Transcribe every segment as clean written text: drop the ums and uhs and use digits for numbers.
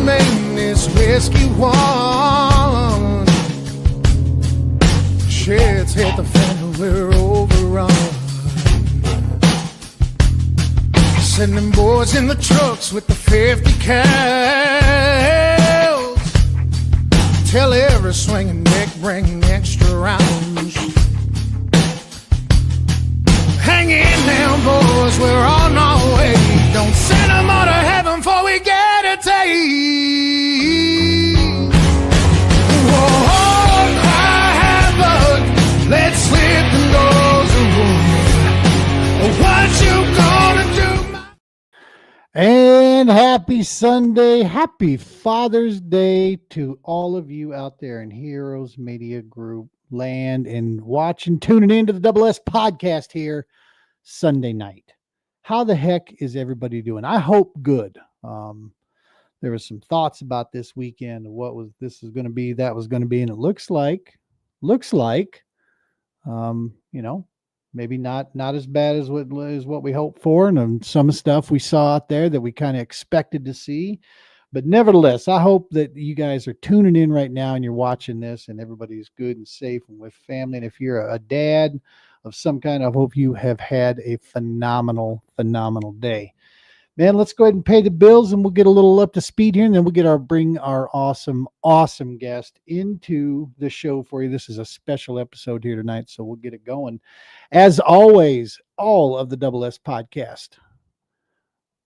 remain this whiskey one. Shit's hit the fan, we're overrun. Sending boys in the trucks with the 50 cals. Tell every swinging dick bring extra rounds. Hang in now, boys, we're on our way. Don't send them all to heaven before we get a taste. Whoa, cry havoc, let's slit the doors and roll. What you gonna do? And happy Sunday, happy Father's Day to all of you out there in Heroes Media Group land and watching, tuning into the Double S podcast here Sunday night. How the heck is everybody doing? I hope good. There was some thoughts about this weekend of what was this is going to be, that was going to be, and it looks like, maybe not as bad as what we hoped for, and some stuff we saw out there that we kind of expected to see. But nevertheless, I hope that you guys are tuning in right now and you're watching this and everybody's good and safe and with family. And if you're a dad of some kind, I hope you have had a phenomenal day. Man, let's go ahead and pay the bills and we'll get a little up to speed here, and then we'll bring our awesome guest into the show for you. This is a special episode here tonight, so we'll get it going. As always, all of the Double S podcast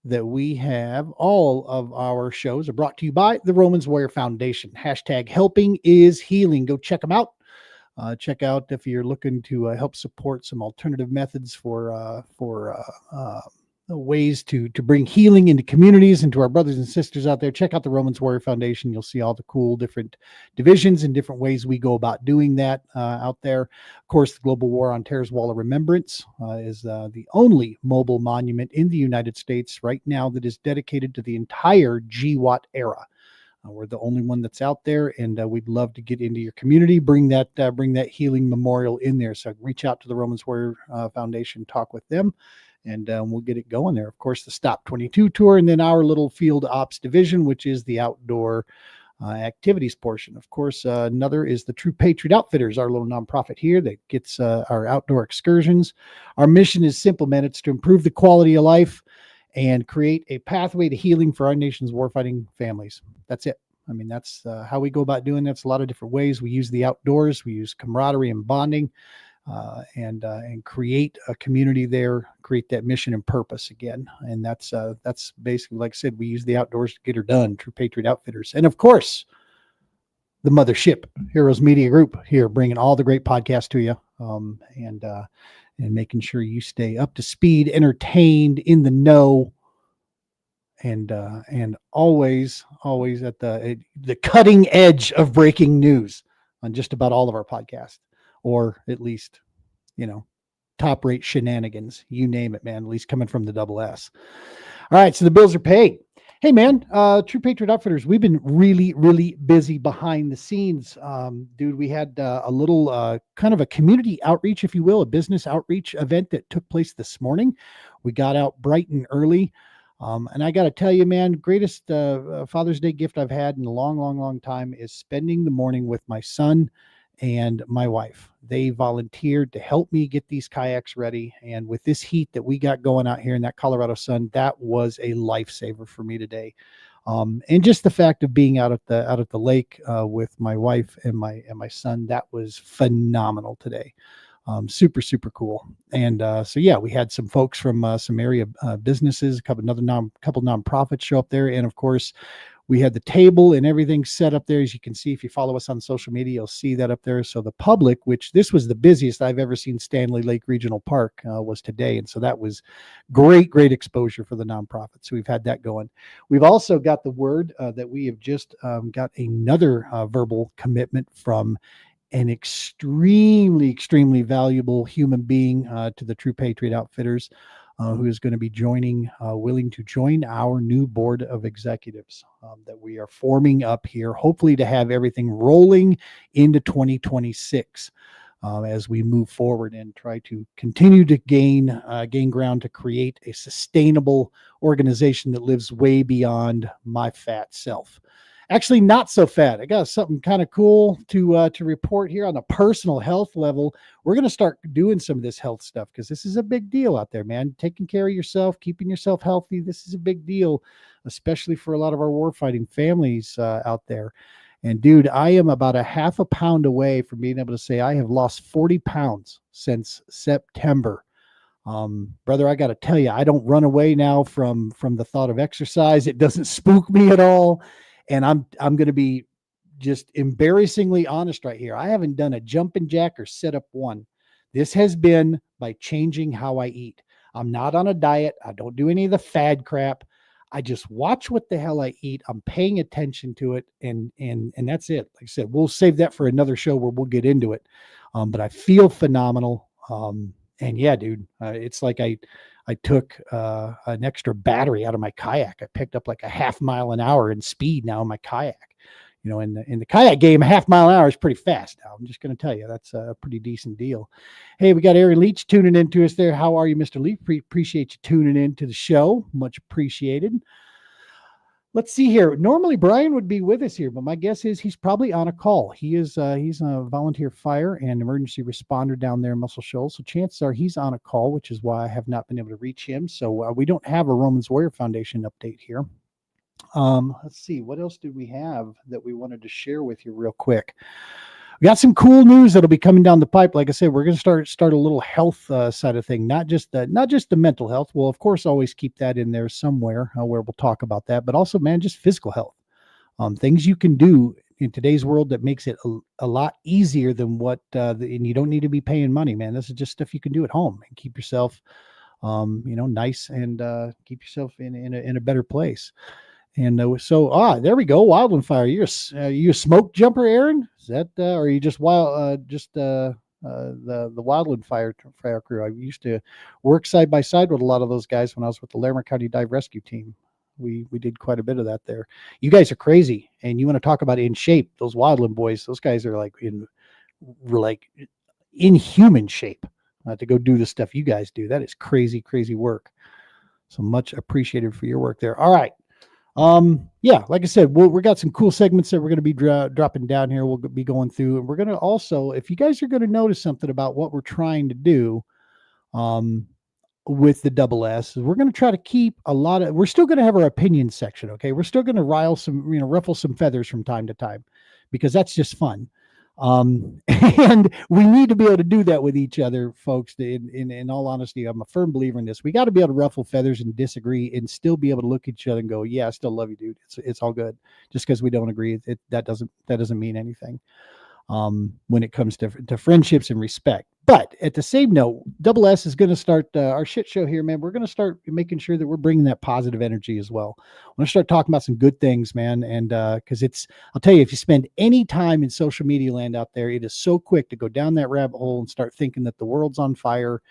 that we have, all of our shows are brought to you by the Romans Warrior Foundation. Hashtag helping is healing. Go check them out. Check out if you're looking to help support some alternative methods for ways to bring healing into communities and to our brothers and sisters out there. Check out the Romans Warrior Foundation. You'll see all the cool different divisions and different ways we go about doing that out there. Of course, the Global War on Terror's Wall of Remembrance is the only mobile monument in the United States right now that is dedicated to the entire GWAT era. We're the only one that's out there, and we'd love to get into your community, bring that healing memorial in there. So reach out to the Romans Warrior Foundation, talk with them, and we'll get it going there. Of course, the Stop 22 tour, and then our little field ops division, which is the outdoor activities portion. Of course, another is the True Patriot Outfitters, our little nonprofit here that gets our outdoor excursions. Our mission is simple, man. It's to improve the quality of life and create a pathway to healing for our nation's warfighting families. That's it. I mean, that's how we go about doing that. It's a lot of different ways. We use the outdoors. We use camaraderie and bonding. And create a community there, create that mission and purpose again. And that's basically, like I said, we use the outdoors to get her done. True Patriot Outfitters. And of course, the mothership, Heroes Media Group, here bringing all the great podcasts to you, and making sure you stay up to speed, entertained, in the know, and always at the cutting edge of breaking news on just about all of our podcasts. Or at least, top rate shenanigans, you name it, man, at least coming from the Double S. All right. So the bills are paid. Hey, man, True Patriot Outfitters, we've been really, really busy behind the scenes. Dude, we had a little kind of a community outreach, if you will, a business outreach event that took place this morning. We got out bright and early. And I got to tell you, man, greatest Father's Day gift I've had in a long time is spending the morning with my son and my wife. They volunteered to help me get these kayaks ready. And with this heat that we got going out here in that Colorado sun, that was a lifesaver for me today. And just the fact of being out at the lake with my wife and my son, that was phenomenal today. Super cool. And so yeah, we had some folks from some area businesses, a couple nonprofits show up there, and of course we had the table and everything set up there. As you can see, if you follow us on social media, you'll see that up there. So the public, which this was the busiest I've ever seen Stanley Lake Regional Park, was today. And so that was great exposure for the nonprofit. So we've had that going. We've also got the word that we have just got another verbal commitment from an extremely valuable human being to the True Patriot Outfitters, who is going to be willing to join our new board of executives that we are forming up here, hopefully to have everything rolling into 2026. as we move forward and try to continue to gain ground to create a sustainable organization that lives way beyond my fat self. Actually, not so fat. I got something kind of cool to report here on the personal health level. We're going to start doing some of this health stuff because this is a big deal out there, man. Taking care of yourself, keeping yourself healthy. This is a big deal, especially for a lot of our warfighting families out there. And dude, I am about a half a pound away from being able to say I have lost 40 pounds since September. Brother, I got to tell you, I don't run away now from the thought of exercise. It doesn't spook me at all. And I'm going to be just embarrassingly honest right here. I haven't done a jumping jack or sit up one. This has been by changing how I eat. I'm not on a diet. I don't do any of the fad crap. I just watch what the hell I eat. I'm paying attention to it, and that's it. Like I said, we'll save that for another show where we'll get into it. But I feel phenomenal. And yeah, dude, it's like I took an extra battery out of my kayak. I picked up like a half mile an hour in speed now in my kayak. You know, in the kayak game, a half mile an hour is pretty fast now. I'm just going to tell you, that's a pretty decent deal. Hey, we got Aaron Leach tuning in to us there. How are you, Mr. Leach? Appreciate you tuning in to the show. Much appreciated. Let's see here. Normally Brian would be with us here, but my guess is he's probably on a call. He's a volunteer fire and emergency responder down there in Muscle Shoals. So chances are he's on a call, which is why I have not been able to reach him. So we don't have a Romans Warrior Foundation update here. Let's see, what else did we have that we wanted to share with you real quick? We got some cool news that'll be coming down the pipe. Like I said, we're going to start a little health side of thing, not just the mental health. We'll of course always keep that in there somewhere where we'll talk about that, but also, man, just physical health. Things you can do in today's world that makes it a lot easier than and you don't need to be paying money, man. This is just stuff you can do at home and keep yourself, nice and keep yourself in a better place. And there we go. Wildland Fire. You a smoke jumper, Aaron? Is that, or are you just the Wildland Fire crew? I used to work side by side with a lot of those guys when I was with the Larimer County Dive Rescue Team. We did quite a bit of that there. You guys are crazy, and you want to talk about in shape? Those Wildland boys, those guys are like in human shape to go do the stuff you guys do. That is crazy, crazy work. So much appreciated for your work there. All right. Like I said, we got some cool segments that we're going to be dropping down here. We'll be going through, and we're going to also, if you guys are going to notice something about what we're trying to do, with the double S, we're going to try to keep we're still going to have our opinion section. Okay. We're still going to ruffle some feathers from time to time because that's just fun. And we need to be able to do that with each other, folks. In all honesty, I'm a firm believer in this. We got to be able to ruffle feathers and disagree and still be able to look at each other and go, yeah, I still love you, dude. It's all good. Just because we don't agree, that doesn't mean anything. When it comes to friendships and respect. But at the same note, Double S is going to start our shit show here, man. We're going to start making sure that we're bringing that positive energy as well. I'm going to start talking about some good things, man. And because I'll tell you, if you spend any time in social media land out there, it is so quick to go down that rabbit hole and start thinking that the world's on fire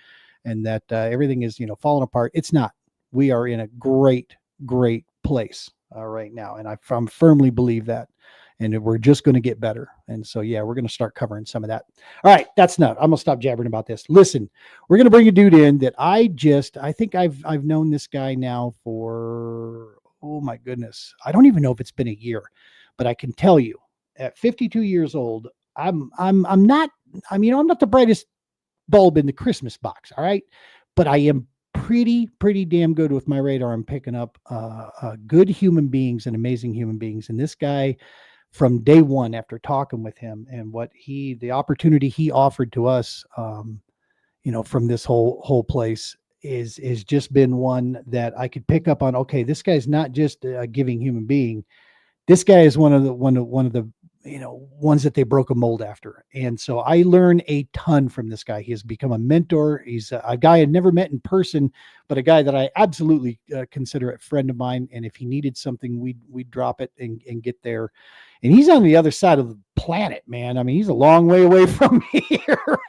and that everything is, falling apart. It's not. We are in a great, great place right now. And I firmly believe that. And we're just going to get better. And so, yeah, we're going to start covering some of that. All right, that's enough. I'm going to stop jabbering about this. Listen, we're going to bring a dude in that I think I've known this guy now for, oh my goodness, I don't even know if it's been a year, but I can tell you at 52 years old, I'm not the brightest bulb in the Christmas box. All right. But I am pretty damn good with my radar. I'm picking up good human beings and amazing human beings. And this guy, from day one, after talking with him and the opportunity he offered to us, from this whole place is just been one that I could pick up on. Okay, this guy's not just a giving human being. This guy is one of the ones that they broke a mold after. And so I learned a ton from this guy. He has become a mentor. He's a guy I'd never met in person, but a guy that I absolutely consider a friend of mine. And if he needed something, we'd drop it and get there. And he's on the other side of the planet, man. I mean, he's a long way away from here.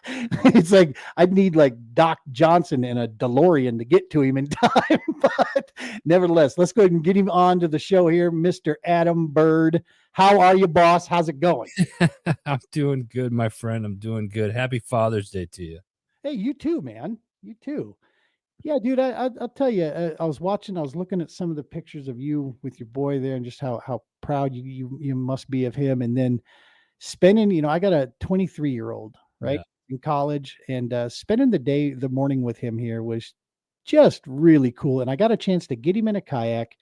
It's like I'd need like Doc Johnson and a DeLorean to get to him in time. But nevertheless, let's go ahead and get him on to the show here, Mr. Adam Bird. How are you, boss? How's it going? I'm doing good, my friend. I'm doing good. Happy Father's Day to you. Hey, you too, man. You too. Yeah, dude. I'll tell you. I was watching. I was looking at some of the pictures of you with your boy there, and just how proud you must be of him. And then spending. I got a 23-year-old right Yeah. in college, and spending the morning with him here was just really cool. And I got a chance to get him in a kayak.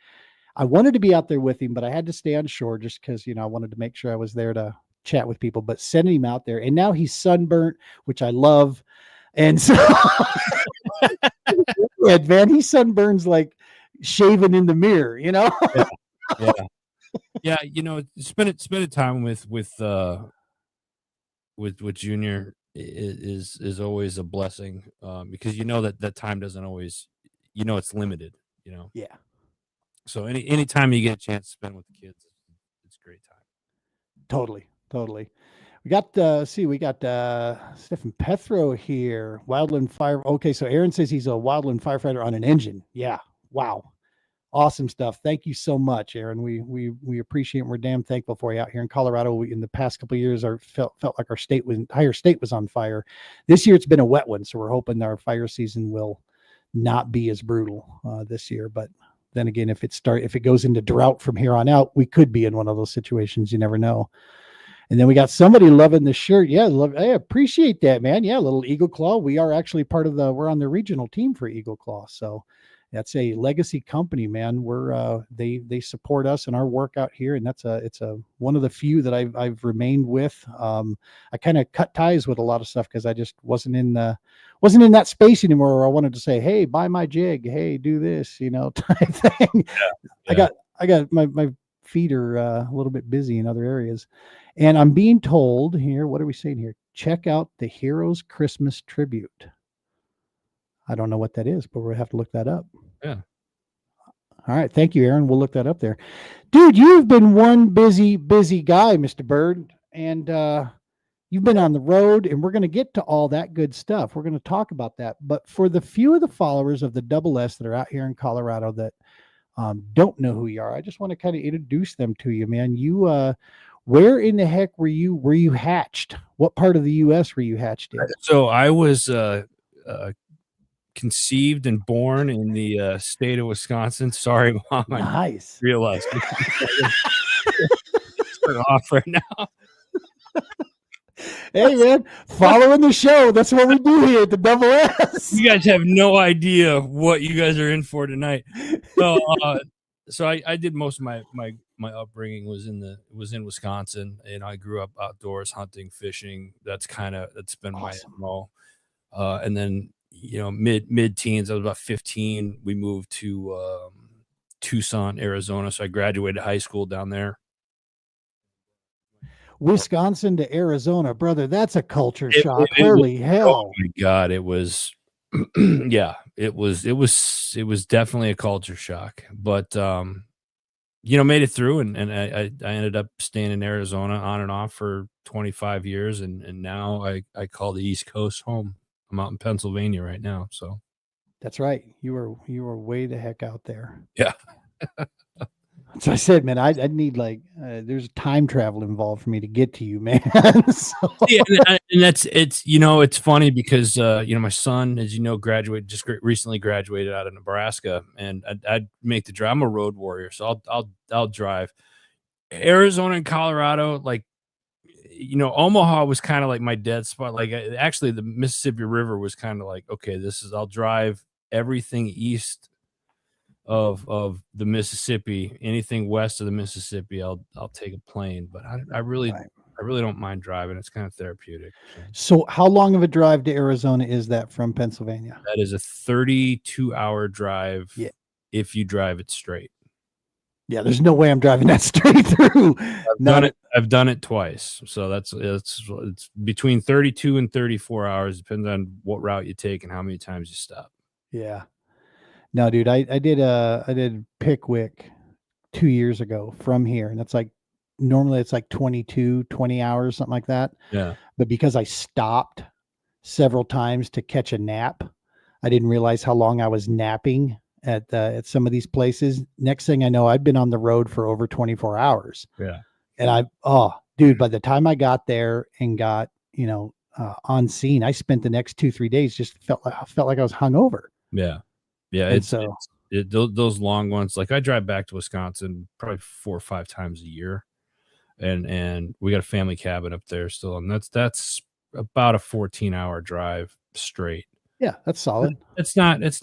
I wanted to be out there with him, but I had to stay on shore just because, I wanted to make sure I was there to chat with people, but sending him out there. And now he's sunburnt, which I love. And so, yeah, man, he sunburns like shaving in the mirror, Yeah. Yeah. Yeah. Spending time with Junior is always a blessing, because that time doesn't always, it's limited, Yeah, So any time you get a chance to spend with the kids, it's a great time. totally. Totally. We got Stephen Pethro here. Wildland fire. Okay, so Aaron says he's a wildland firefighter on an engine. Yeah. Wow. Awesome stuff. Thank you so much, Aaron. We appreciate it. We're damn thankful for you out here in Colorado. In the past couple of years, felt like our entire state was on fire. This year it's been a wet one, so we're hoping our fire season will not be as brutal this year. But then again, if it goes into drought from here on out, we could be in one of those situations. You never know. And then we got somebody loving the shirt. Yeah, I appreciate that, man. Yeah, little Eagle Claw. We are actually we're on the regional team for Eagle Claw. So that's a legacy company, man. They support us and our work out here, and it's one of the few that I've remained with. I kind of cut ties with a lot of stuff because I just wasn't in that space anymore where I wanted to say, hey, buy my jig, hey, do this, type thing. Yeah. I got my feet are a little bit busy in other areas. And I'm being told here, what are we saying here? Check out the Heroes Christmas Tribute. I don't know what that is, but we'll have to look that up. Yeah. All right. Thank you, Aaron. We'll look that up there. Dude, you've been one busy guy, Mr. Bird. And you've been on the road, and we're going to get to all that good stuff. We're going to talk about that. But for the few of the followers of the Double S that are out here in Colorado that don't know who you are, I just want to kind of introduce them to you, man. You where in the heck were you hatched? What part of the U.S. were you hatched in? So I was conceived and born in the state of Wisconsin. Sorry, Mom. Nice. I realized turn off right now. Hey, man, following the show. That's what we do here at the Double S. You guys have no idea what you guys are in for tonight. So I did most of my upbringing was in Wisconsin, and I grew up outdoors, hunting, fishing. That's been awesome. my MO. And then mid teens, I was about 15. We moved to Tucson, Arizona. So I graduated high school down there. Wisconsin to Arizona, brother. That's a culture shock. Holy hell! Oh my God, it was. Yeah, it was definitely a culture shock, but made it through, and I ended up staying in Arizona on and off for 25 years, and now I call the East Coast home. I'm out in Pennsylvania right now, so that's right. You were way the heck out there. Yeah. So I said, man, I need there's time travel involved for me to get to you, man. So. Yeah, and it's funny because my son, as recently graduated out of Nebraska, and I'd make the drive. I'm a road warrior, so I'll drive. Arizona and Colorado, Omaha was kind of like my dead spot. Actually, the Mississippi River was kind of like, okay, I'll drive everything east of the Mississippi. Anything west of the Mississippi, I'll take a plane. But I really don't mind driving. It's kind of therapeutic. So how long of a drive to Arizona is that from Pennsylvania? That is a 32-hour drive. Yeah. If you drive it straight. Yeah, there's no way I'm driving that straight through. I've done it twice. So it's between 32 and 34 hours. Depends on what route you take and how many times you stop. Yeah. No, dude, I did Pickwick 2 years ago from here, and that's normally it's 20 hours, something like that. Yeah. But because I stopped several times to catch a nap, I didn't realize how long I was napping at some of these places. Next thing I know, I'd been on the road for over 24 hours. Yeah. And dude, by the time I got there and got, on scene, I spent the next 2-3 days just felt like I was hungover. Yeah. Yeah. And so Those long ones. Like I drive back to Wisconsin probably 4 or 5 times a year. And we got a family cabin up there still. And that's about a 14-hour drive straight. yeah, that's solid. It's not, it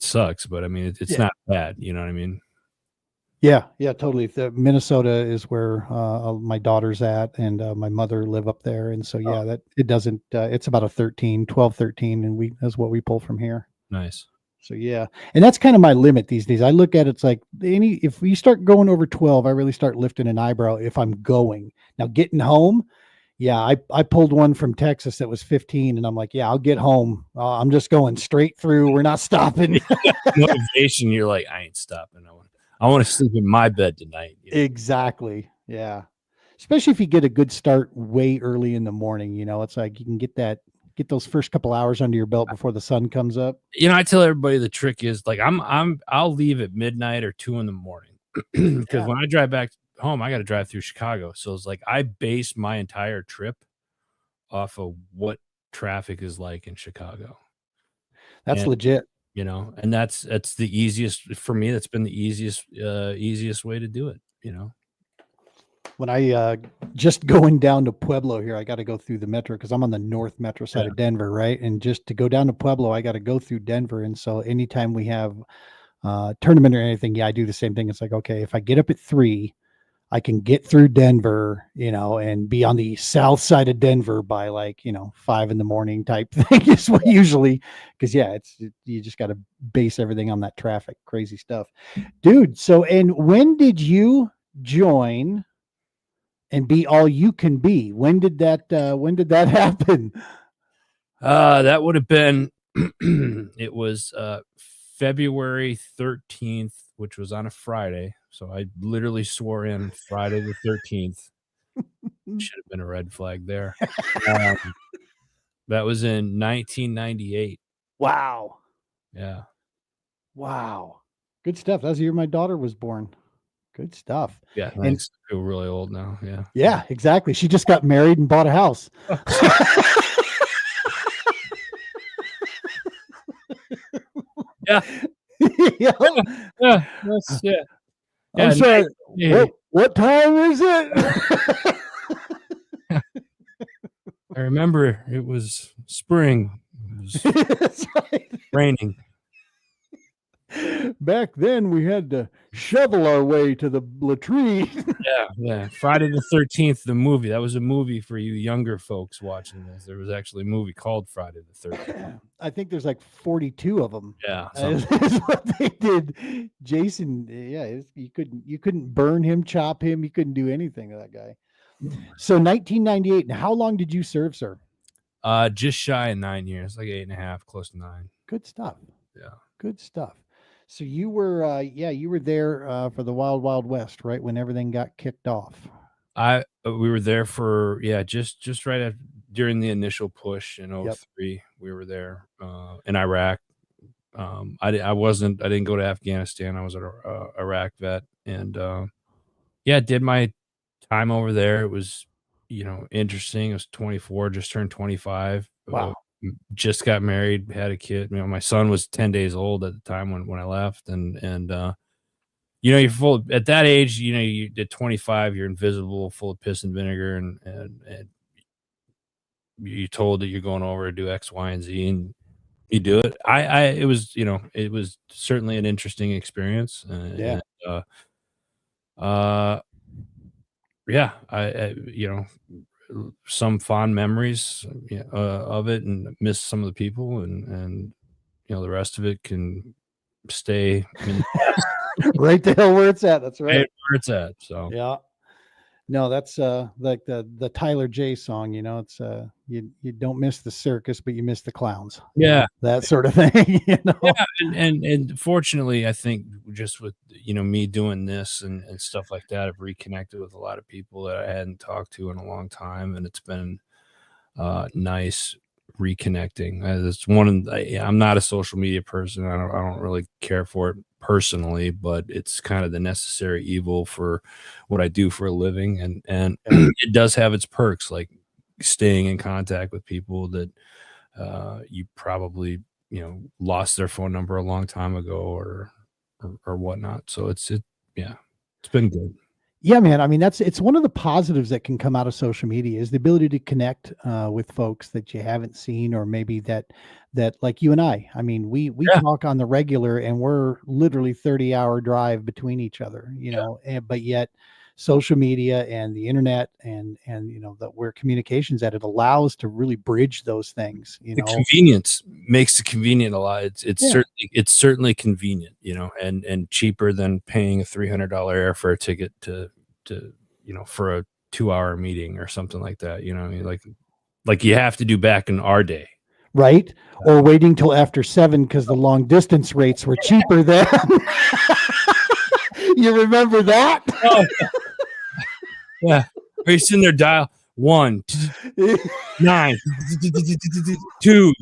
sucks, but I mean, it's not bad. You know what I mean? Yeah, totally. Minnesota is where my daughter's at, and my mother live up there. And so, yeah, that it doesn't, it's about a 12, 13, and that's what we pull from here. Nice. So, yeah. And that's kind of my limit these days. I look at it's like if we start going over 12, I really start lifting an eyebrow if I'm going. Now, getting home, yeah, I pulled one from Texas that was 15, and I'm like, yeah, I'll get home. I'm just going straight through. We're not stopping. Motivation. You're like, I ain't stopping. I want to sleep in my bed tonight. Exactly. Yeah. Especially if you get a good start way early in the morning, it's like you can get those first couple hours under your belt before the sun comes up. I tell everybody the trick is like I'll leave at midnight or 2 a.m. because when I drive back home, I got to drive through Chicago. So it's like I base my entire trip off of what traffic is like in Chicago. That's legit. And that's the easiest for me. That's been the easiest way to do it. When I just going down to Pueblo here, I got to go through the metro because I'm on the north metro side of Denver, right? And just to go down to Pueblo, I got to go through Denver. And so anytime we have tournament or anything, I do the same thing. It's like, okay, if I get up at 3, I can get through Denver, and be on the south side of Denver by 5 a.m. type thing is what usually, because you just got to base everything on that traffic, crazy stuff, dude. So, and when did you join and be all you can be? When did that happen? That would have been, it was February 13th, which was on a Friday. So I literally swore in Friday the 13th. Should have been a red flag there. That was in 1998. Wow. Yeah. Wow. Good stuff. That's the year my daughter was born. Good stuff. Yeah. Thanks. I feel really old now. Yeah. Yeah, exactly. She just got married and bought a house. Yeah. Yeah. Yeah. I'm sorry. What time is it? I remember it was spring. It was raining. Back then, we had to shovel our way to the latrine. Yeah. Friday the 13th, the movie. That was a movie for you younger folks watching this. There was actually a movie called Friday the 13th. I think there's like 42 of them. Yeah, is what they did. Jason, you couldn't burn him, chop him. You couldn't do anything to that guy. So 1998. And how long did you serve, sir? Just shy of 9 years, like 8.5, close to 9. Good stuff. Yeah, good stuff. So you were, you were there for the Wild Wild West, right when everything got kicked off. We were there for just right after, during the initial push in 03. Yep. We were there in Iraq. I didn't go to Afghanistan. I was an Iraq vet, and did my time over there. It was interesting. I was 24, just turned 25. Wow. Just got married, had a kid. My son was 10 days old at the time when I left, and you're full at that age. You at 25, you're invisible, full of piss and vinegar, and you're told that you're going over to do X, Y, and Z, and you do it. It was certainly an interesting experience. Some fond memories of it, and miss some of the people, and the rest of it can stay right the hell where it's at. That's right. Where it's at. So yeah. No, that's like the Tyler J song, it's you don't miss the circus, but you miss the clowns. Yeah. That sort of thing. Yeah, and fortunately, I think just with me doing this and stuff like that, I've reconnected with a lot of people that I hadn't talked to in a long time, and it's been nice reconnecting. It's I'm not a social media person. I don't really care for it personally, but it's kind of the necessary evil for what I do for a living. And it does have its perks, like staying in contact with people that you probably, lost their phone number a long time ago or whatnot. So yeah, it's been good. Yeah, man. I mean, it's one of the positives that can come out of social media is the ability to connect with folks that you haven't seen, or maybe that like you and I. I mean, we Yeah. talk on the regular, and we're literally 30-hour drive between each other, Yeah. but yet social media and the internet and that where communications at, it allows to really bridge those things, The convenience makes it convenient a lot. Yeah. It's certainly convenient, and cheaper than paying a $300 airfare ticket to for a 2-hour meeting or something like that. I mean, like you have to do back in our day. Right? Or waiting till after 7 because the long distance rates were cheaper then. You remember that? Oh, yeah. Are you sitting there dial 1 9 2?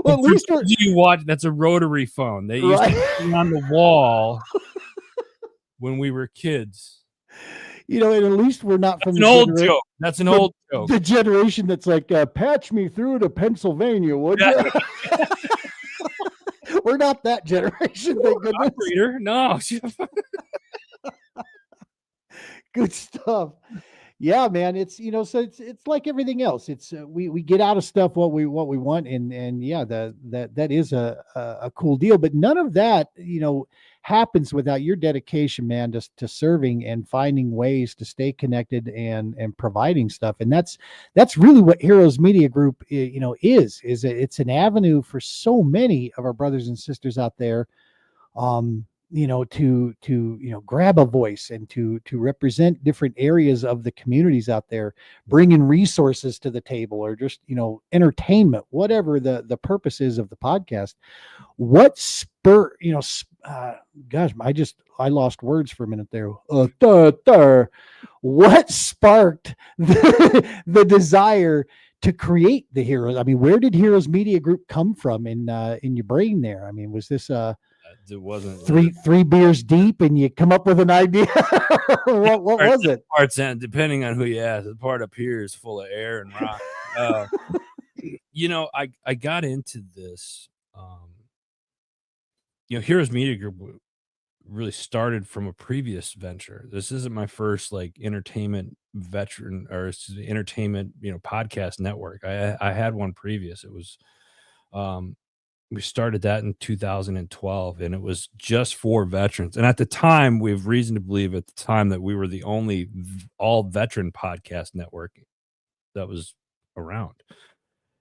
Well, at least you watch. That's a rotary phone. They used to put on the wall when we were kids. and at least we're not from an old joke. That's an old joke. The generation that's like, patch me through to Pennsylvania, would you? We're not that generation, thank goodness. Operator, no. Good stuff. Yeah, man. It's so it's like everything else. It's we get out of stuff what we want, and yeah, that is a cool deal. But none of that happens without your dedication, man, to serving and finding ways to stay connected and providing stuff. And that's really what Heroes Media Group it's an avenue for so many of our brothers and sisters out there, to grab a voice and to represent different areas of the communities out there, bringing resources to the table, or just entertainment, whatever the purpose is of the podcast. What spur gosh, I lost words for a minute there. What sparked the desire to create the Heroes? I mean, where did Heroes Media Group come from in your brain there? I mean, was this it wasn't three beers deep and you come up with an idea? what was it? Parts, depending on who you ask. The part up here is full of air and rock. I got into this. Heroes Media Group really started from a previous venture. This isn't my first entertainment veteran or entertainment podcast network. I had one previous. It was we started that in 2012, and it was just for veterans. And at the time, we have reason to believe that we were the only all veteran podcast network that was around.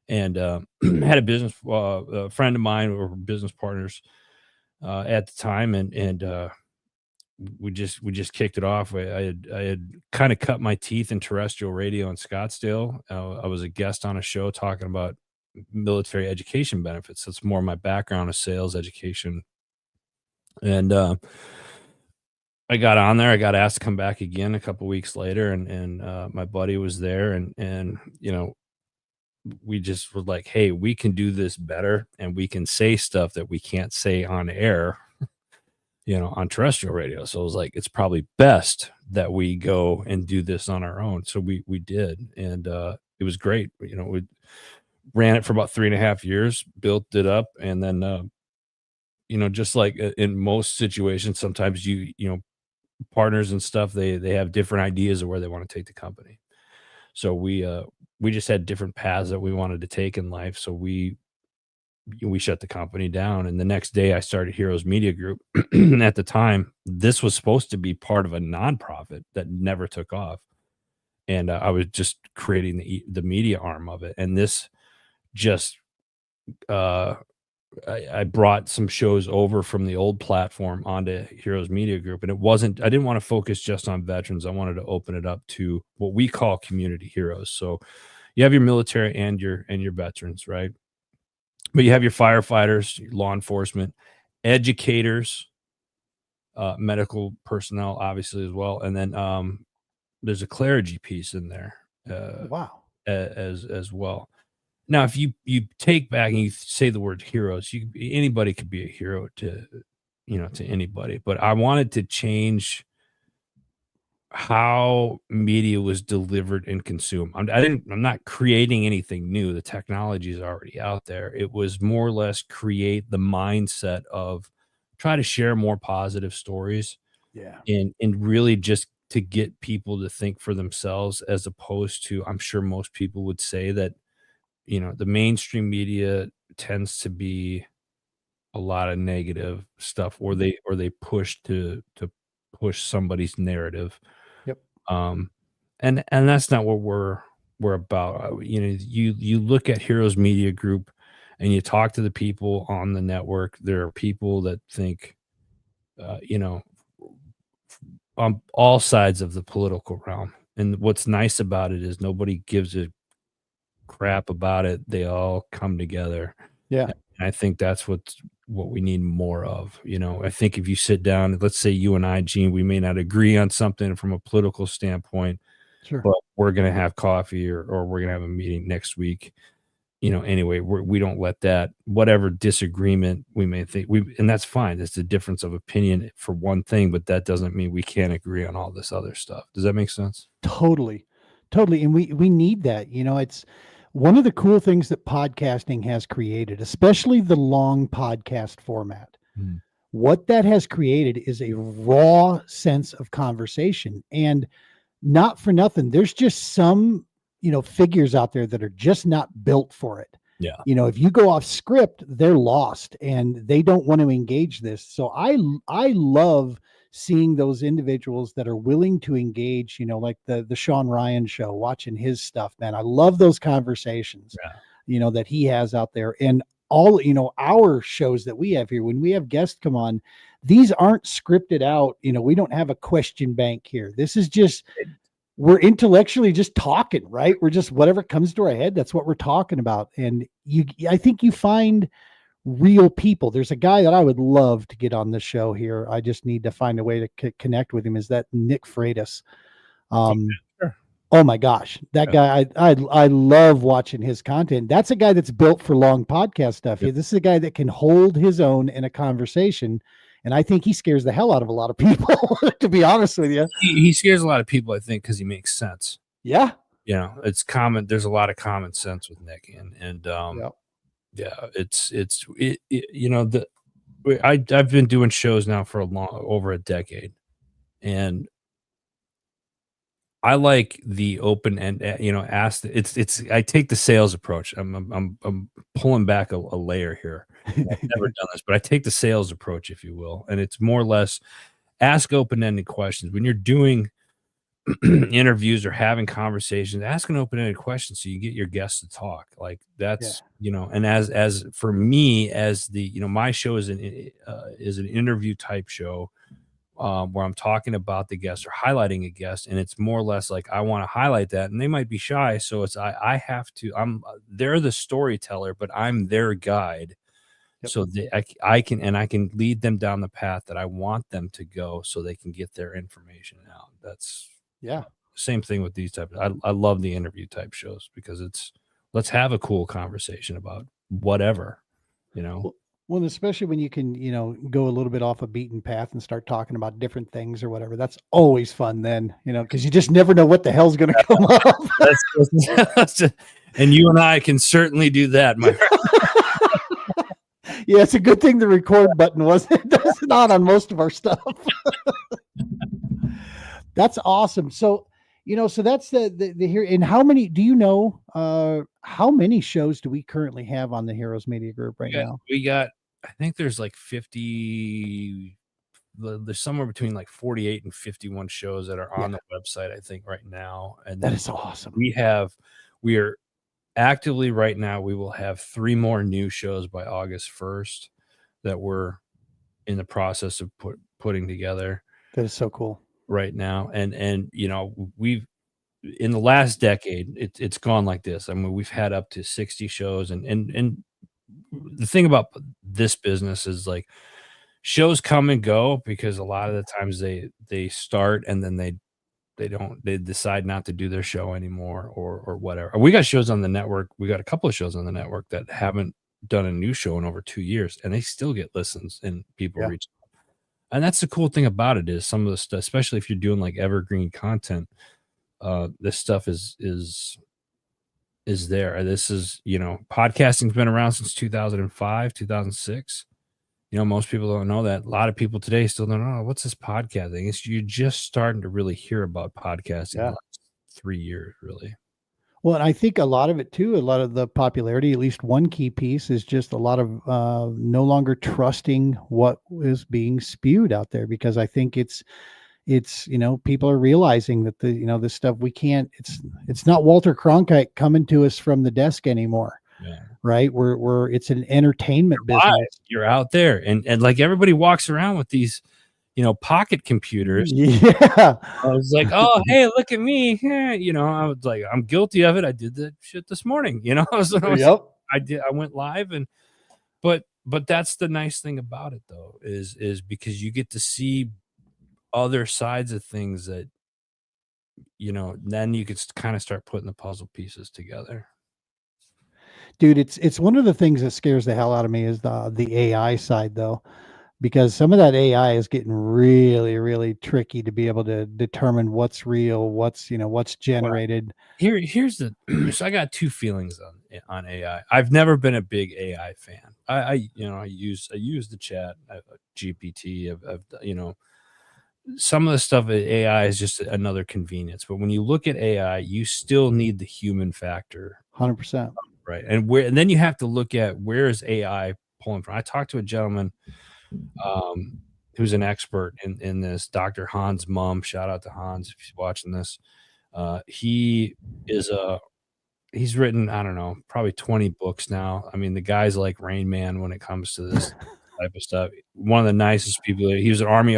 And had a friend of mine, or business partners at the time, and we just kicked it off. I had kind of cut my teeth in terrestrial radio in Scottsdale. I was a guest on a show talking about military education benefits. That's more my background of sales education. And I got on there. I got asked to come back again a couple weeks later, and my buddy was there, and we just were like, hey, we can do this better, and we can say stuff that we can't say on air, on terrestrial radio. So it was like, it's probably best that we go and do this on our own. So we did, and it was great. We ran it for about 3.5 years, built it up, and then just like in most situations, sometimes partners and stuff, they have different ideas of where they want to take the company. So we just had different paths that we wanted to take in life. So we shut the company down, and the next day I started Heroes Media Group. At the time, this was supposed to be part of a nonprofit that never took off, and I was just creating the media arm of it. And this just I brought some shows over from the old platform onto Heroes Media Group, and I didn't want to focus just on veterans. I wanted to open it up to what we call community heroes. So you have your military and your veterans, right? But you have your firefighters, your law enforcement, educators, medical personnel, obviously, as well. And then there's a clergy piece in there. Wow. As well. Now, if you take back and you say the word heroes, anybody could be a hero to, to anybody. But I wanted to change how media was delivered and consumed. I'm not creating anything new. The technology is already out there. It was more or less create the mindset of try to share more positive stories Yeah. and really just to get people to think for themselves, as opposed to, I'm sure most people would say that, the mainstream media tends to be a lot of negative stuff, or they push to push somebody's narrative. Yep. And that's not what we're about. You look at Heroes Media Group and you talk to the people on the network. There are people that think, on all sides of the political realm. And what's nice about it is nobody gives a crap about it. They all come together. Yeah. And I think that's what we need more of. I think if you sit down, let's say you and I, Gene, we may not agree on something from a political standpoint, Sure. but we're going to have coffee or we're going to have a meeting next week. Anyway, we don't let that, whatever disagreement we may think, and that's fine. It's a difference of opinion for one thing, but that doesn't mean we can't agree on all this other stuff. Does that make sense? Totally. Totally. And we need that. It's one of the cool things that podcasting has created, especially the long podcast format. Mhm. What that has created is a raw sense of conversation. And not for nothing, there's just some, figures out there that are just not built for it. Yeah. If you go off script, they're lost and they don't want to engage this. So I love seeing those individuals that are willing to engage, like the Sean Ryan show, watching his stuff, man. I love those conversations, that he has out there. And all, our shows that we have here, when we have guests come on, these aren't scripted out. We don't have a question bank here. This is just, we're intellectually just talking, right? We're just, whatever comes to our head, that's what we're talking about. And I think you find real people. There's a guy that I would love to get on the show here. I just need to find a way to connect with him. Is that Nick Freitas? Sure. Oh my gosh, that guy! I love watching his content. That's a guy that's built for long podcast stuff. Yep. This is a guy that can hold his own in a conversation, and I think he scares the hell out of a lot of people. To be honest with you, He scares a lot of people, I think, because he makes sense. yeah, It's common. There's a lot of common sense with Nick, and Yep. yeah, I've been doing shows now for over a decade, and I like the open end. Ask. I take the sales approach. I'm pulling back a layer here. I've never done this, but I take the sales approach, if you will, and it's more or less ask open ended questions when you're doing interviews or having conversations. Ask an open ended question so you get your guests to talk. Like that's and as for me, as the my show is an interview type show. Where I'm talking about the guest or highlighting a guest, and it's more or less like I want to highlight that, and they might be shy, so it's I have to. They're the storyteller, but I'm their guide, so I can lead them down the path that I want them to go, so they can get their information out. That's same thing with these types. I love the interview type shows because it's let's have a cool conversation about whatever, Well, especially when you can, go a little bit off a beaten path and start talking about different things or whatever. That's always fun then, because you just never know what the hell's going to come up. And you and I can certainly do that, my friend. Yeah, it's a good thing the record button wasn't. It's not on most of our stuff. That's awesome. So, so that's the here. And how many do you know? How many shows do we currently have on the Heroes Media Group right now? We got, I think there's like 50. There's somewhere between like 48 and 51 shows that are on the website, I think, right now. And that is awesome. We are actively right now. We will have 3 more new shows by August 1st that we're in the process of putting together. That is so cool. Right now, and we've in the last decade it's gone like this. I mean, we've had up to 60 shows, and the thing about this business is like shows come and go because a lot of the times they start and then they they decide not to do their show anymore or whatever. We got shows on the network. We got a couple of shows on the network that haven't done a new show in over 2 years, and they still get listens and people Yeah. reach. And that's the cool thing about it is some of the stuff, especially if you're doing like evergreen content, this stuff is there. This is, podcasting's been around since 2005, 2006. Most people don't know that. A lot of people today still don't know what's this podcasting. You're just starting to really hear about podcasting in the last 3 years, really. Well, and I think a lot of it too, a lot of the popularity, at least one key piece is just a lot of no longer trusting what is being spewed out there, because I think it's people are realizing that this stuff we can't, it's not Walter Cronkite coming to us from the desk anymore. Yeah. Right. We're it's an entertainment business. You're out there and like everybody walks around with these, pocket computers. Yeah. I was like, oh, hey, look at me. Yeah, I was like, I'm guilty of it. I did that shit this morning. I went live but that's the nice thing about it though, is because you get to see other sides of things that, then you could kind of start putting the puzzle pieces together. Dude, it's one of the things that scares the hell out of me is the AI side though, because some of that AI is getting really, really tricky to be able to determine what's real, what's generated. Well, here's the so I got two feelings on AI. I've never been a big AI fan. I use the chat, GPT. Some of the stuff at AI is just another convenience. But when you look at AI, you still need the human factor. 100%. Right. And then you have to look at where is AI pulling from. I talked to a gentleman who's an expert in this, Dr. Hans Mum. Shout out to Hans if he's watching this. He's written, I don't know, probably 20 books now. I mean, the guy's like Rain Man when it comes to this type of stuff. One of the nicest people. He was an Army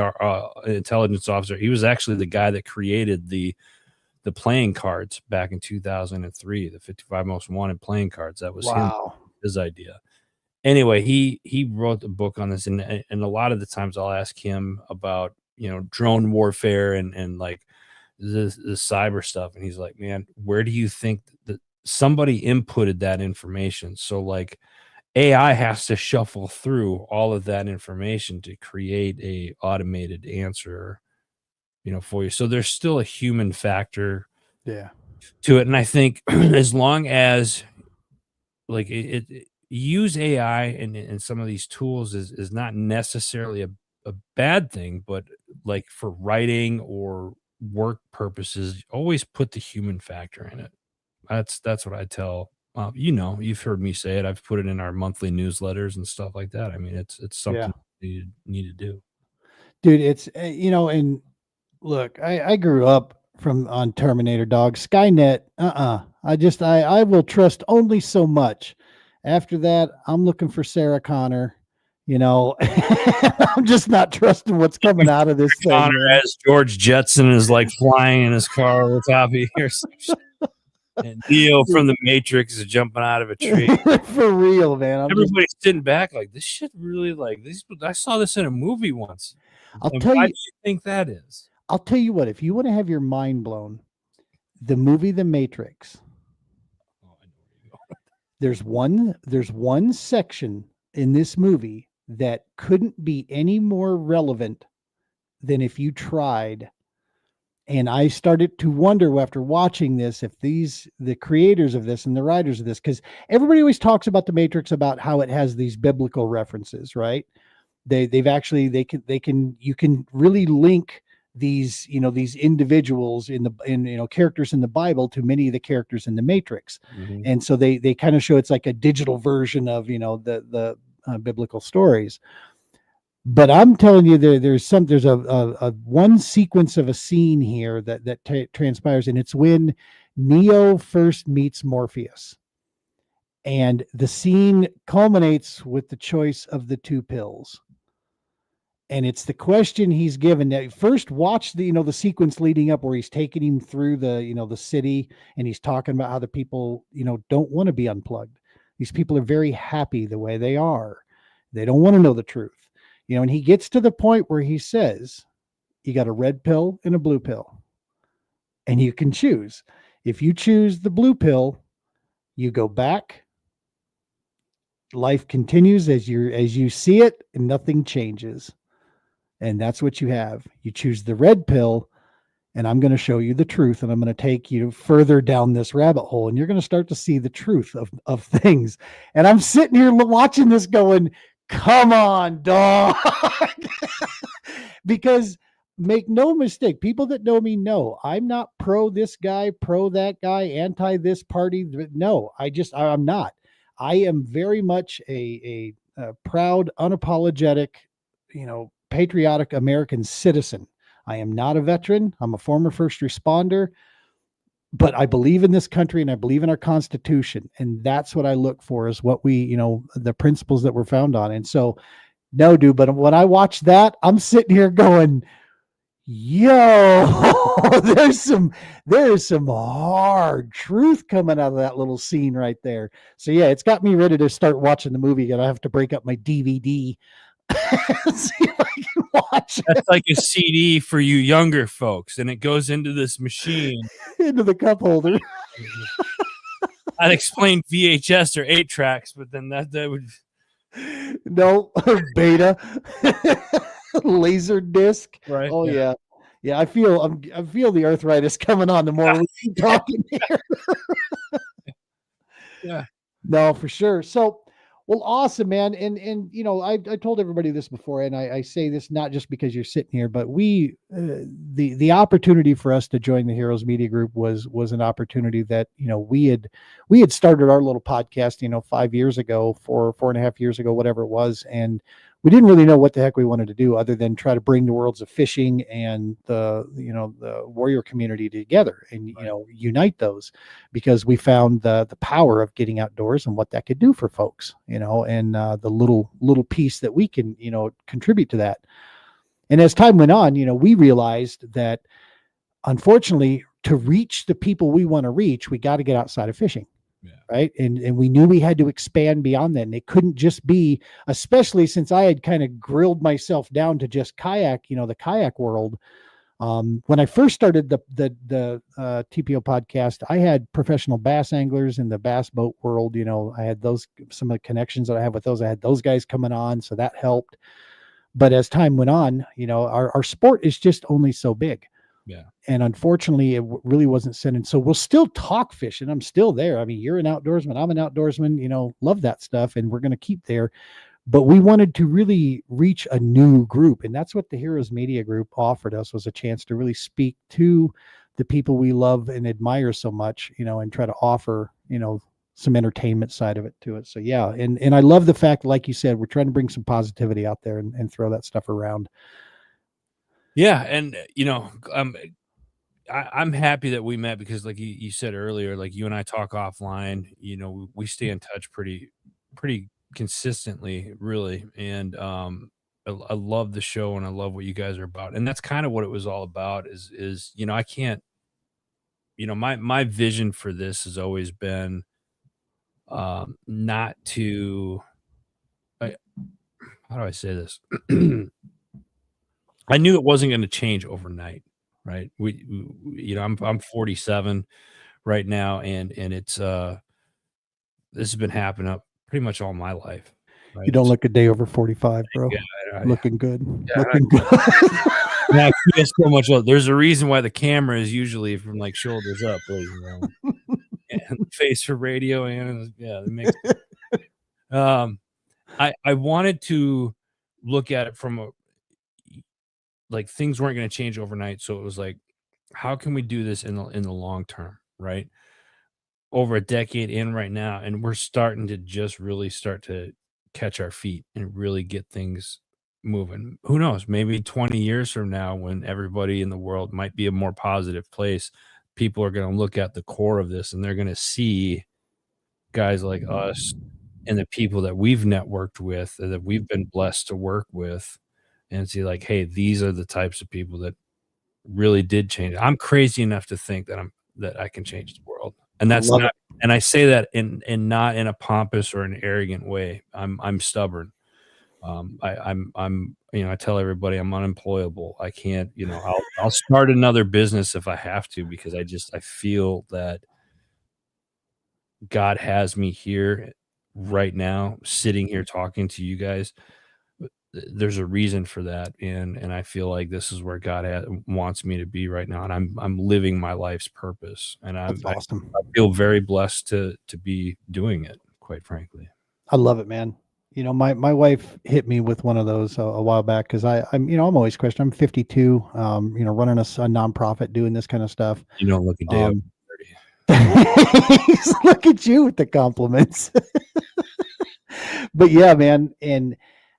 intelligence officer. He was actually the guy that created the playing cards back in 2003, the 55 most wanted playing cards. That was his idea. Anyway, he wrote a book on this, and a lot of the times I'll ask him about drone warfare and like the cyber stuff, and he's like, man, where do you think that somebody inputted that information? So like AI has to shuffle through all of that information to create a automated answer for you. So there's still a human factor to it. And I think as long as like it use AI and some of these tools is not necessarily a bad thing, but like for writing or work purposes, always put the human factor in it. That's what I tell. You've heard me say it. I've put it in our monthly newsletters and stuff like that. I mean, it's something you need to do. Dude, it's and look, I grew up on Terminator, dog. Skynet, I will trust only so much. After that, I'm looking for Sarah Connor. I'm just not trusting what's coming out of this thing. Connor as George Jetson is like flying in his car over the top of here. And Neo from the Matrix is jumping out of a tree. For real, man. Everybody's sitting back like, this shit really like this. I saw this in a movie once. Why do you think that is? I'll tell you what, if you want to have your mind blown, the movie The Matrix. There's one section in this movie that couldn't be any more relevant than if you tried. And I started to wonder after watching this, if the creators of this and the writers of this, because everybody always talks about The Matrix, about how it has these biblical references, right? You can really link these individuals in characters in the Bible to many of the characters in the Matrix. Mm-hmm. And so they kind of show it's like a digital version of the biblical stories. But I'm telling you, there's a one sequence of a scene here that transpires, and it's when Neo first meets Morpheus, and the scene culminates with the choice of the two pills. And it's the question he's given. Now, first watch the sequence leading up where he's taking him through the city, and he's talking about how the people, don't want to be unplugged. These people are very happy the way they are. They don't want to know the truth. And he gets to the point where he says, you got a red pill and a blue pill. and you can choose. If you choose the blue pill, you go back. Life continues as you see it, and nothing changes. And that's what you have. You choose the red pill, and I'm going to show you the truth, and I'm going to take you further down this rabbit hole, and you're going to start to see the truth of things. And I'm sitting here watching this going, come on, dog. Because make no mistake, people that know me know I'm not pro this guy, pro that guy, anti this party. No, I'm not. I am very much a proud, unapologetic, patriotic American citizen. I am not a veteran. I'm a former first responder, but I believe in this country and I believe in our Constitution. And that's what I look for, is what we, the principles that we're found on. And so, no, dude, but when I watch that, I'm sitting here going, yo, there is some hard truth coming out of that little scene right there. So yeah, it's got me ready to start watching the movie again. I have to break up my DVD. See if I can watch That's like a CD for you younger folks, and it goes into this machine. into the cup holder. I'd explain VHS or 8 tracks, but then that would no beta laser disc. right. Oh yeah. I feel the arthritis coming on the more we keep talking here. Yeah. No, for sure. So, well, awesome, man. And I told everybody this before, and I say this not just because you're sitting here, but the opportunity for us to join the Heroes Media Group was an opportunity that we had started our little podcast 5 years ago, 4.5 years ago, whatever it was, and we didn't really know what the heck we wanted to do other than try to bring the worlds of fishing and the warrior community together and unite those, because we found the power of getting outdoors and what that could do for folks, and the little piece that we can contribute to that. And as time went on, we realized that unfortunately, to reach the people we want to reach, we got to get outside of fishing. Yeah. Right. And we knew we had to expand beyond that. And it couldn't just be, especially since I had kind of grilled myself down to just kayak, the kayak world. When I first started the TPO podcast, I had professional bass anglers in the bass boat world. I had some of the connections that I have with those. I had those guys coming on, so that helped. But as time went on, our sport is just only so big. Yeah. And unfortunately, it really wasn't sending. So we'll still talk fishing. I'm still there. I mean, you're an outdoorsman. I'm an outdoorsman, love that stuff. And we're going to keep there. But we wanted to really reach a new group. And that's what the Heroes Media Group offered us, was a chance to really speak to the people we love and admire so much, and try to offer, some entertainment side of it to it. So yeah. And I love the fact, like you said, we're trying to bring some positivity out there and throw that stuff around. Yeah. And, I'm happy that we met, because like you said earlier, like you and I talk offline, we stay in touch pretty consistently, really. And, I love the show and I love what you guys are about. And that's kind of what it was all about is, I can't, my vision for this has always been, not to, how do I say this? I knew it wasn't going to change overnight, right? I'm 47 right now, and it's this has been happening up pretty much all my life. Right? You don't look a day over 45, bro. Looking good. Looking good. Yeah, so much. There's a reason why the camera is usually from like shoulders up, and face for radio, and yeah, it makes. I wanted to look at it from like things weren't going to change overnight. So it was like, how can we do this in the long term, right? Over a decade in right now, and we're starting to just really start to catch our feet and really get things moving. Who knows? Maybe 20 years from now, when everybody in the world might be a more positive place, people are going to look at the core of this and they're going to see guys like us and the people that we've networked with, that we've been blessed to work with, and see like, hey, these are the types of people that really did change. I'm crazy enough to think that I can change the world. And that's not, and I say that in not in a pompous or an arrogant way. I'm stubborn. I'm I tell everybody I'm unemployable. I can't, I'll start another business if I have to, because I feel that God has me here right now, sitting here talking to you guys. There's a reason for that, and I feel like this is where wants me to be right now, and I'm living my life's purpose, and That's I awesome. feel very blessed to be doing it, quite frankly. I love it, man. My wife hit me with one of those a while back because I'm always questioning. I'm 52, running a nonprofit, doing this kind of stuff. You don't look a day over Um, 30. look at you with the compliments. But yeah, man, and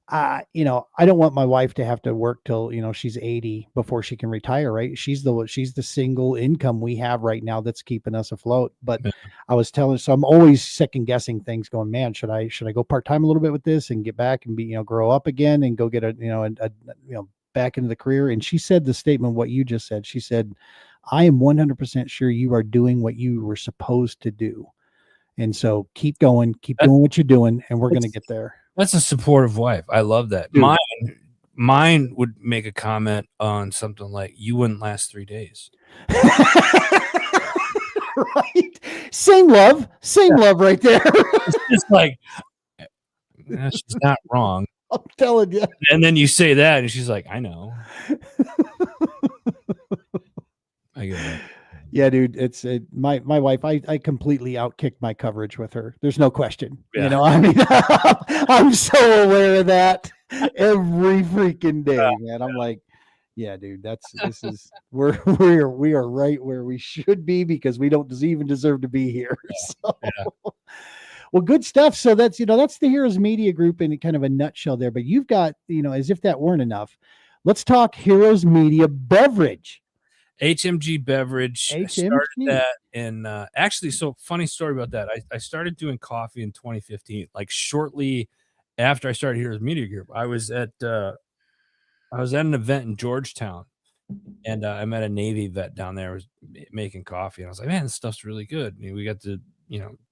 I don't want my wife to have to work till she's 80 before she can retire. Right? She's the single income we have right now that's keeping us afloat. But Yeah. I was telling, so I'm always second guessing things, going, man, should I go part time a little bit with this and get back and be grow up again and go get a back into the career? And she said the statement what you just said. She said, I am 100% sure you are doing what you were supposed to do. And so keep going, keep doing what you're doing, and we're going to get there. That's a supportive wife. I love that. Dude. Mine would make a comment on something like, "You wouldn't last 3 days." Right? Same love right there. It's like, she's not wrong. I'm telling you. And then you say that, and she's like, "I know." I get it. Yeah, dude, it's my wife. I completely outkicked my coverage with her. There's no question. Yeah. I mean, I'm so aware of that every freaking day, man. I'm like, yeah, dude, we are right where we should be because we don't even deserve to be here. So. Yeah. Well, good stuff. So that's that's the Heroes Media Group in kind of a nutshell there. But you've got as if that weren't enough, let's talk Heroes Media Beverage. HMG Beverage. HMG. I started that, and actually, so funny story about that. I started doing coffee in 2015, like shortly after I started Heroes Media Group. I was at an event in Georgetown, and I met a Navy vet down there who was making coffee, and I was like, man, this stuff's really good. And we got to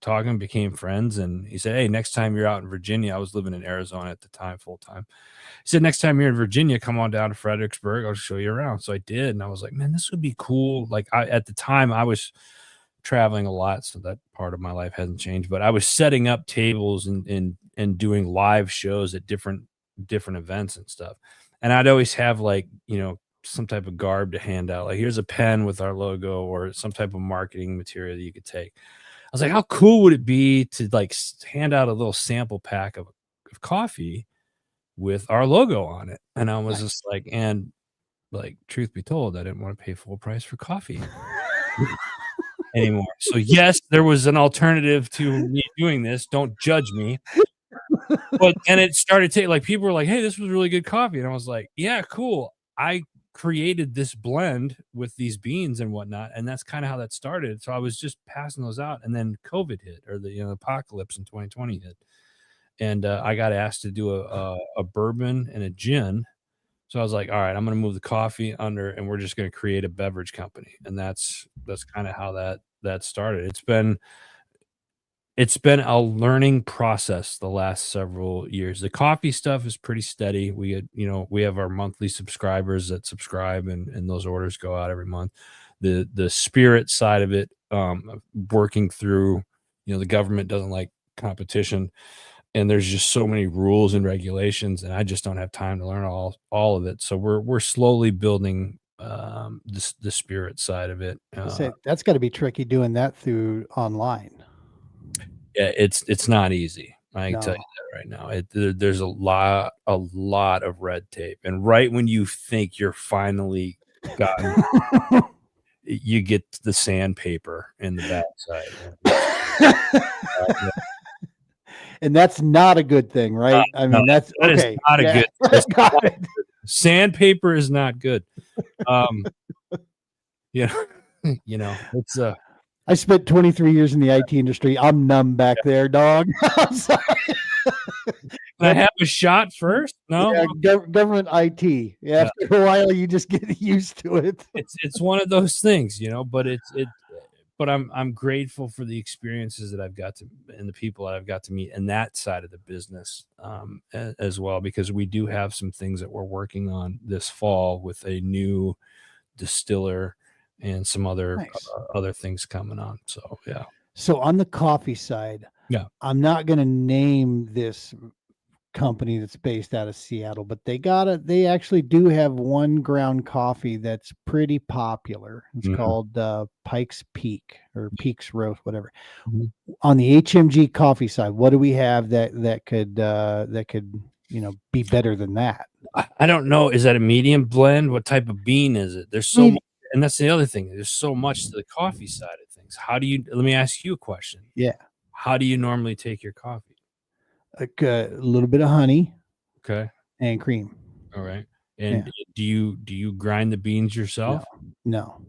talking, became friends, and he said, hey, next time you're out in Virginia, I was living in Arizona at the time, full time. He said, next time you're in Virginia, come on down to Fredericksburg. I'll show you around. So I did, and I was like, man, this would be cool. Like at the time, I was traveling a lot, so that part of my life hasn't changed. But I was setting up tables and doing live shows at different events and stuff. And I'd always have like some type of garb to hand out. Like, here's a pen with our logo or some type of marketing material that you could take. I was like, how cool would it be to like hand out a little sample pack of coffee with our logo on it? And I was just like, and like, truth be told, I didn't want to pay full price for coffee anymore. So yes, there was an alternative to me doing this. Don't judge me. And it started to like, people were like, hey, this was really good coffee. And I was like, yeah, cool. I created this blend with these beans and whatnot, and that's kind of how that started. So I was just passing those out, and then COVID hit, or the apocalypse in 2020 hit, and I got asked to do a bourbon and a gin. So I was like, all right, I'm going to move the coffee under, and we're just going to create a beverage company. And that's kind of how that started. It's been a learning process the last several years. The coffee stuff is pretty steady. We have our monthly subscribers that subscribe, and those orders go out every month. The spirit side of it, working through, the government doesn't like competition, and there's just so many rules and regulations, and I just don't have time to learn all of it. So we're slowly building the spirit side of it. That's got to be tricky doing that through online. Yeah, it's not easy. I can tell you that right now. There's a lot of red tape, and right when you think you're finally gotten, you get the sandpaper in the backside. And that's not a good thing, right? I mean, that is not a good. Sandpaper is not good. It's I spent 23 years in the IT industry. I'm numb back there, dog. I'm sorry. Can I have a shot first? No, government IT. Yeah, after a while, you just get used to it. It's one of those things, but but I'm grateful for the experiences that I've got to and the people that I've got to meet and that side of the business as well, because we do have some things that we're working on this fall with a new distiller and some Nice. other things coming on. So yeah. So on the coffee side, Yeah. I'm not going to name this company that's based out of Seattle, but they actually do have one ground coffee that's pretty popular. It's Mhm. called Pike's Peak or Peak's Roast, whatever. Mhm. On the HMG coffee side, what do we have that could be better than that? I don't know. Is that a medium blend? What type of bean is it? There's so much, and that's the other thing. There's so much to the coffee side of things. Let me ask you a question. Yeah, How do you normally take your coffee? like a little bit of honey Okay. and cream. All right. Yeah. And do you grind the beans No, yourself? no,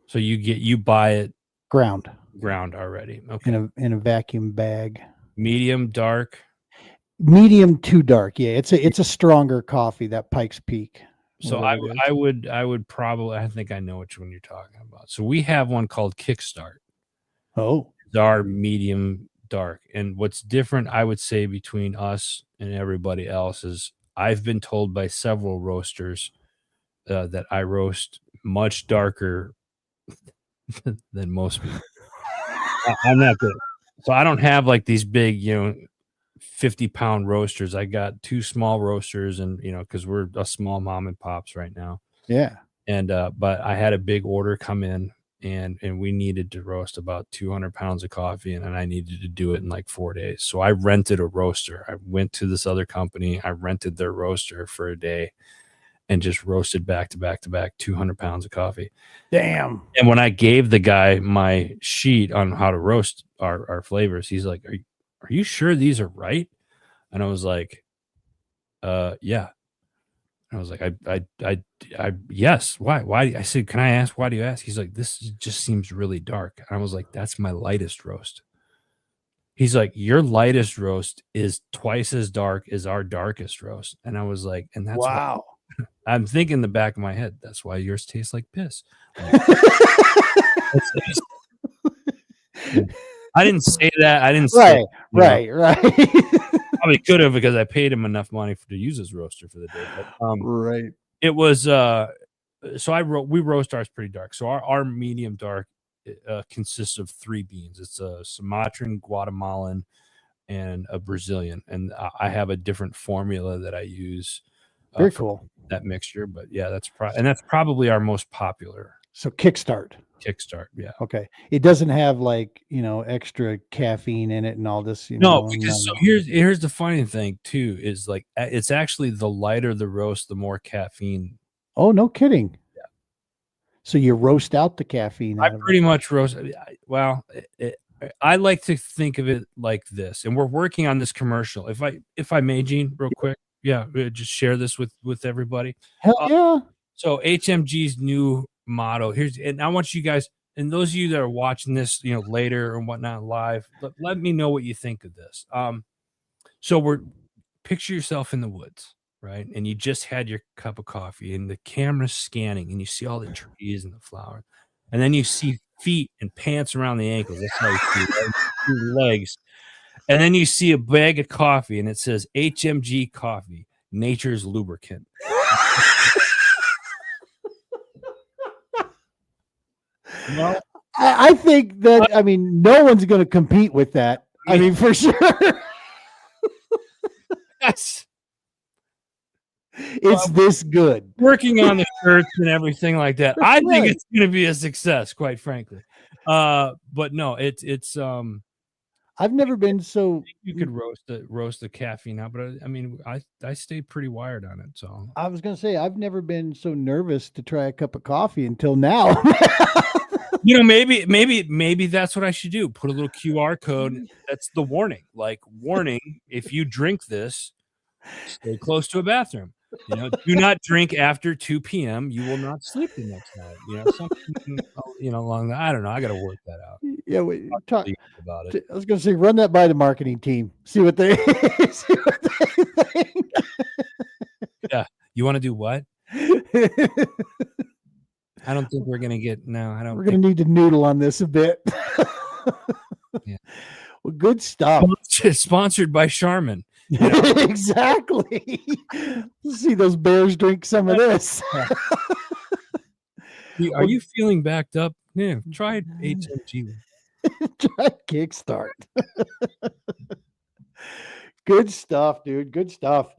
So you buy it ground ground already. Okay. in a vacuum bag. Medium, dark. Medium to dark. Yeah, it's a stronger coffee, that Pike's Peak. So Whatever it is. I would probably, I think I know which one you're talking about. So we have one called Kickstart. Oh, It's our medium dark. And what's different, I would say, between us and everybody else is I've been told by several roasters that I roast much darker than most people. I'm not good. So I don't have like these big, 50-pound roasters. I got two small roasters, and because we're a small mom and pops right now. yeah. And but I had a big order come in, and we needed to roast about 200 pounds of coffee, and I needed to do it in like 4 days. So I rented a roaster. I went to this other company. I rented their roaster for a day and just roasted back to back to back 200 pounds of coffee. Damn. And when I gave the guy my sheet on how to roast our flavors, he's like, are you sure these are right? And I was like, yeah. I was like, yes. Why? I said, can I ask? Why do you ask? He's like, this just seems really dark. And I was like, that's my lightest roast. He's like, your lightest roast is twice as dark as our darkest roast. And I was like, and that's why Wow. I'm thinking in the back of my head, that's why yours tastes like piss. Like, I didn't say that. I didn't say Right. probably could have, because I paid him enough money to use his roaster for the day. But Right. it was so we roast ours pretty dark. So our medium dark consists of 3 beans. It's a Sumatran, Guatemalan, and a Brazilian. And I have a different formula that I use. Very cool. That mixture, but yeah, that's probably our most popular. So Kickstart. Yeah. Okay. It doesn't have like, extra caffeine in it and all this, No, because so here's the funny thing too, is like it's actually the lighter the roast, the more caffeine. Oh, no kidding. Yeah. So you roast out the caffeine. I pretty much roast. Well, I like to think of it like this, and we're working on this commercial. If I may, Gene, real quick, yeah, just share this with everybody. Hell yeah. So HMG's new motto and I want you guys, and those of you that are watching this, later and whatnot live, let me know what you think of this. So picture yourself in the woods, right? And you just had your cup of coffee, and the camera's scanning, and you see all the trees and the flowers, and then you see feet and pants around the ankles. That's how you see it, right? You see legs, and then you see a bag of coffee, and it says HMG coffee, nature's lubricant. No, I think that no one's going to compete with that. I mean, for sure. Yes. It's this good. Working on the shirts and everything like that. I think it's going to be a success, quite frankly. But no, it's I've never been so. You could roast the caffeine out, but I stay pretty wired on it. So I was going to say I've never been so nervous to try a cup of coffee until now. Maybe that's what I should do. Put a little QR code. That's the warning. Like, warning, if you drink this, stay close to a bathroom. Do not drink after 2 p.m. You will not sleep the next night. Something along that. I don't know. I got to work that out. Yeah, we talk about it. I was going to say, run that by the marketing team. See what they think. Yeah. You want to do what? I don't think we're gonna get no. I don't We're think. gonna need to noodle on this a bit. Yeah. Well, good stuff. Sponsored by Charmin. You know? Exactly. Let's see those bears drink some of this. Are you feeling backed up? Yeah, try HMG. Try Kickstart. Good stuff, dude. Good stuff.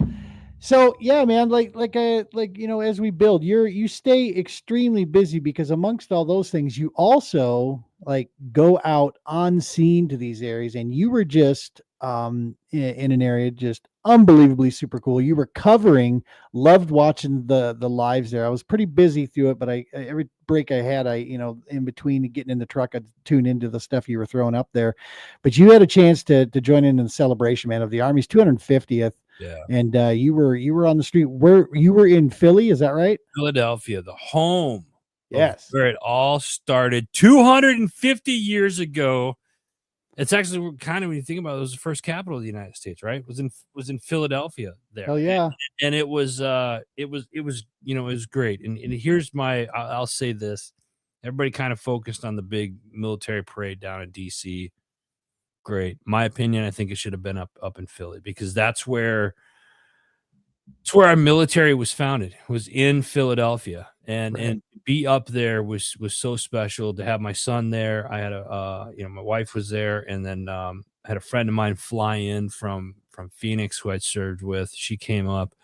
So yeah, man, as we build, you stay extremely busy because amongst all those things, you also like go out on scene to these areas, and you were just in an area just unbelievably super cool. You were covering, loved watching the lives there. I was pretty busy through it, but every break I had, in between getting in the truck, I'd tune into the stuff you were throwing up there. But you had a chance to join in the celebration, man, of the Army's 250th. Yeah. And you were on the street where you were in Philly, is that right? Philadelphia, the home. Yes. Where it all started 250 years ago. It's actually kind of, when you think about it, was the first capital of the United States, right? It was in Philadelphia there. Hell yeah. And it was great. And here's I'll say this. Everybody kind of focused on the big military parade down in DC. Great. My opinion, I think it should have been up in Philly, because that's where our military was founded. It was in Philadelphia, and Right. and be up there was so special. To have my son there, I had my wife was there, and then I had a friend of mine fly in from Phoenix who I'd served with. She came up,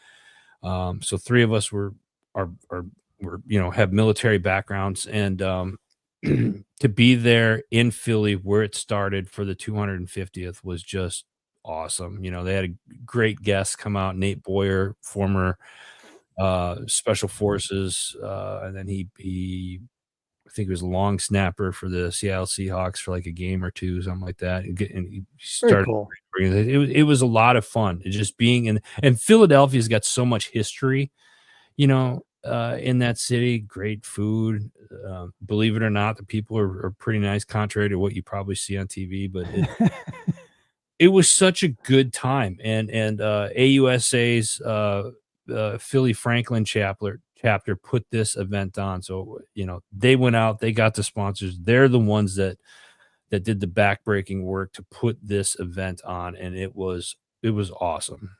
so three of us were have military backgrounds, and to be there in Philly where it started for the 250th was just awesome. They had a great guest come out, Nate Boyer, former special forces, and then I think he was a long snapper for the Seattle Seahawks for like a game or two, something like that. And he Very started. cool. It was a lot of fun. It just being and Philadelphia's got so much history, in that city. Great food. Believe it or not, the people are pretty nice, contrary to what you probably see on TV. But it was such a good time. And AUSA's Philly Franklin chapter put this event on. So they went out, they got the sponsors. They're the ones that did the backbreaking work to put this event on, and it was awesome.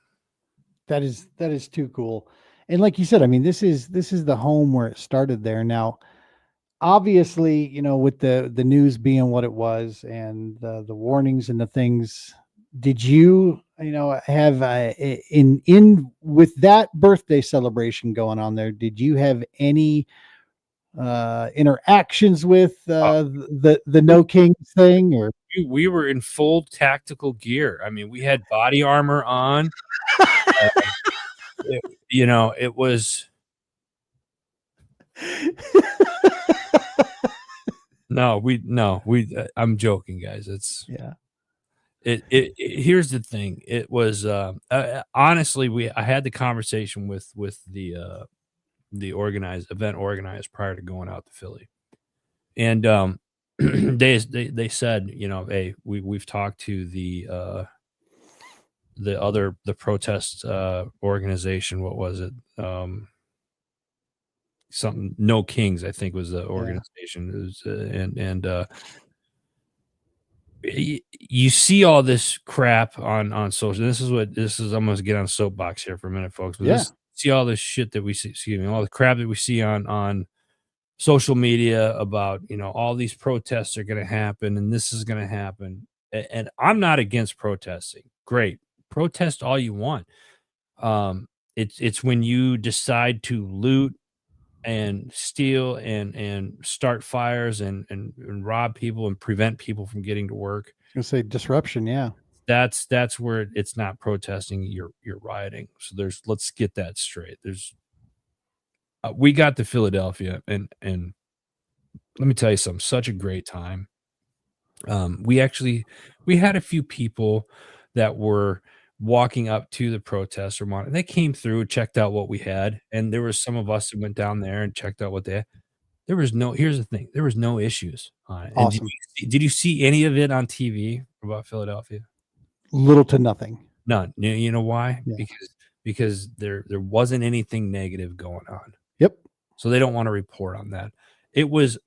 That is too cool. And like you said, I mean, this is the home where it started there. Now, obviously, with the news being what it was, and the warnings and the things, did you have in with that birthday celebration going on there, did you have any interactions with the No Kings thing, or We were in full tactical gear. I mean, we had body armor on. It was I'm joking, guys. Here's the thing. It was honestly, I had the conversation with the event organized prior to going out to Philly, and they said, hey, we've talked to the protest organization. What was it? Something No Kings, I think, was the organization. It was, you see all this crap on social. This is. I'm gonna get on a soapbox here for a minute, folks. But see all this shit that we see. Excuse me, all the crap that we see on social media about all these protests are going to happen and this is going to happen. And I'm not against protesting. Great, protest all you want. It's when you decide to loot and steal and start fires and rob people and prevent people from getting to work. I say disruption. Yeah, that's where it's not protesting. You're rioting. So let's get that straight. We got to Philadelphia and let me tell you something. Such a great time. We had a few people that were walking up to the protest and they came through, checked out what we had, and there was some of us that went down there and checked out what they had. Here's the thing, there was no issues on it. awesome. Did you see any of it on TV about Philadelphia? Little to nothing. None. You know why? Yeah. Because there wasn't anything negative going on. Yep. So they don't want to report on that. it was,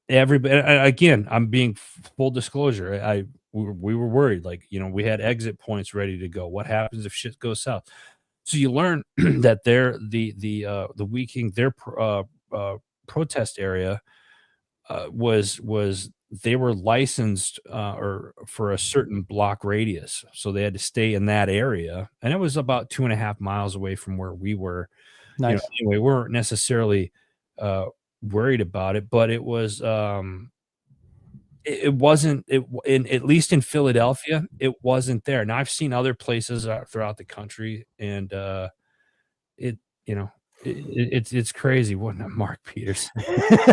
everybody, again, I'm being full disclosure. We were worried, like, we had exit points ready to go. What happens if shit goes south? So you learn that the Weeking, their protest area was they were licensed or for a certain block radius, so they had to stay in that area, and it was about 2.5 miles away from where we were. Nice. Anyway, we weren't necessarily uh, worried about it, but it was it wasn't in, at least in Philadelphia, it wasn't there. Now I've seen other places throughout the country, and it you know it's crazy. What Mark Peters?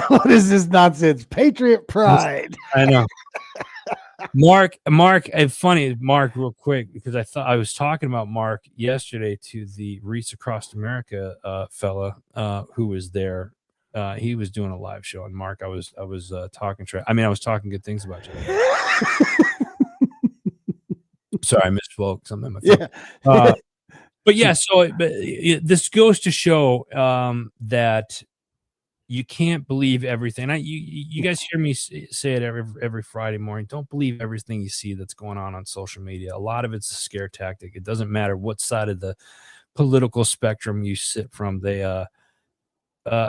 What is this nonsense? Patriot pride. I know. Funny, Mark, real quick, because I thought I was talking about Mark yesterday to the Reach Across America fella who was there. He was doing a live show, and Mark, I was talking I was talking good things about you. Sorry, I misspoke something in my phone. Yeah. But yeah, so this goes to show that you can't believe everything. You guys hear me say it every Friday morning. Don't believe everything you see that's going on social media. A lot of it's a scare tactic. It doesn't matter what side of the political spectrum you sit from.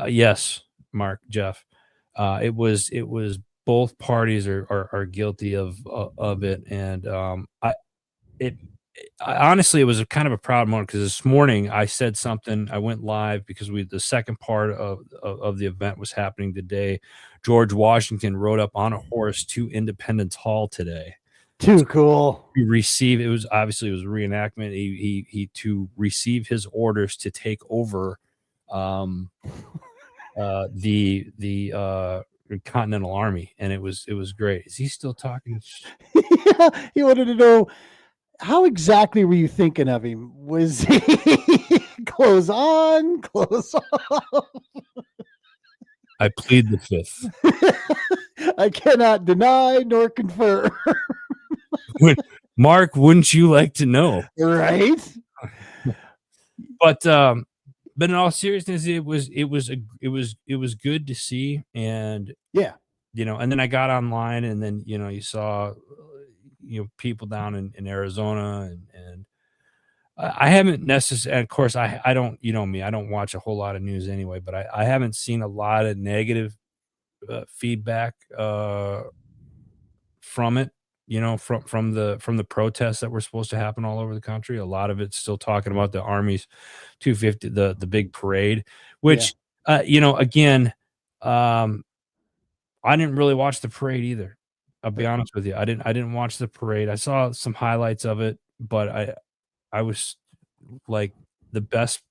Yes, Mark, Jeff. It was both parties are guilty of it, and it honestly, it was a kind of a proud moment because this morning I said something. I went live because the second part of the event was happening today. George Washington rode up on a horse to Independence Hall today Too cool. to receive. It was obviously, it was a reenactment. He to receive his orders to take over the Continental Army, and it was great. Is he still talking? Yeah, he wanted to know how exactly were you thinking of him? Was he clothes on, clothes off? I plead the fifth. I cannot deny nor confirm. Mark, wouldn't you like to know? Right? But in all seriousness, it was good to see, and Yeah. and then I got online, and then you saw people down in Arizona, and I haven't necessarily, of course, I don't, me, I don't watch a whole lot of news anyway, but I haven't seen a lot of negative feedback from it, from the protests that were supposed to happen all over the country. A lot of it's still talking about the Army's 250, the big parade, which again, I didn't really watch the parade either. I'll be honest with you. I didn't watch the parade. I saw some highlights of it, but I was like, the best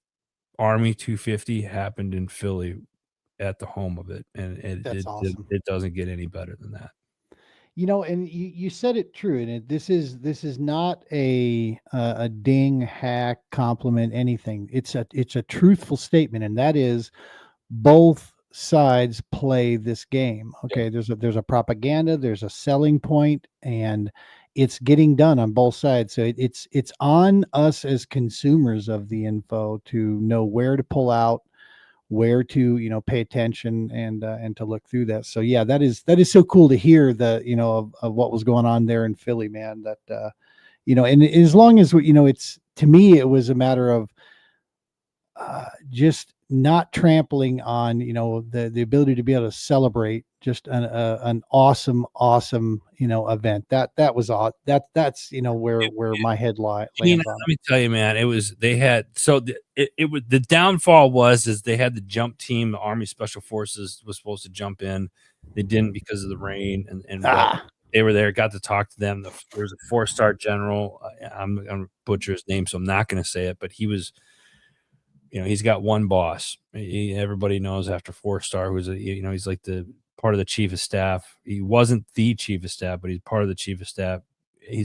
Army 250 happened in Philly at the home of it, and That's awesome. it doesn't get any better than that. And you said it true, and this is not a ding, hack, compliment, anything. It's a truthful statement, and that is both sides play this game. Okay, there's a propaganda, there's a selling point, and it's getting done on both sides. So it's on us as consumers of the info to know where to pull out, where to pay attention, and to look through that. So yeah, that is so cool to hear of what was going on there in Philly, man. That and as long as it's, to me, it was a matter of just not trampling on the ability to be able to celebrate just an awesome event. That's where my head lands on. Let me tell you, man, they had, so it was, the downfall is they had the jump team. The Army Special Forces was supposed to jump in. They didn't because of the rain, and they were there, got to talk to them. There's a 4-star general. I'm gonna butcher his name, so I'm not going to say it, but he was, he's got one boss. Everybody knows after 4-star, who's he's like the part of the chief of staff. He wasn't the chief of staff, but he's part of the chief of staff.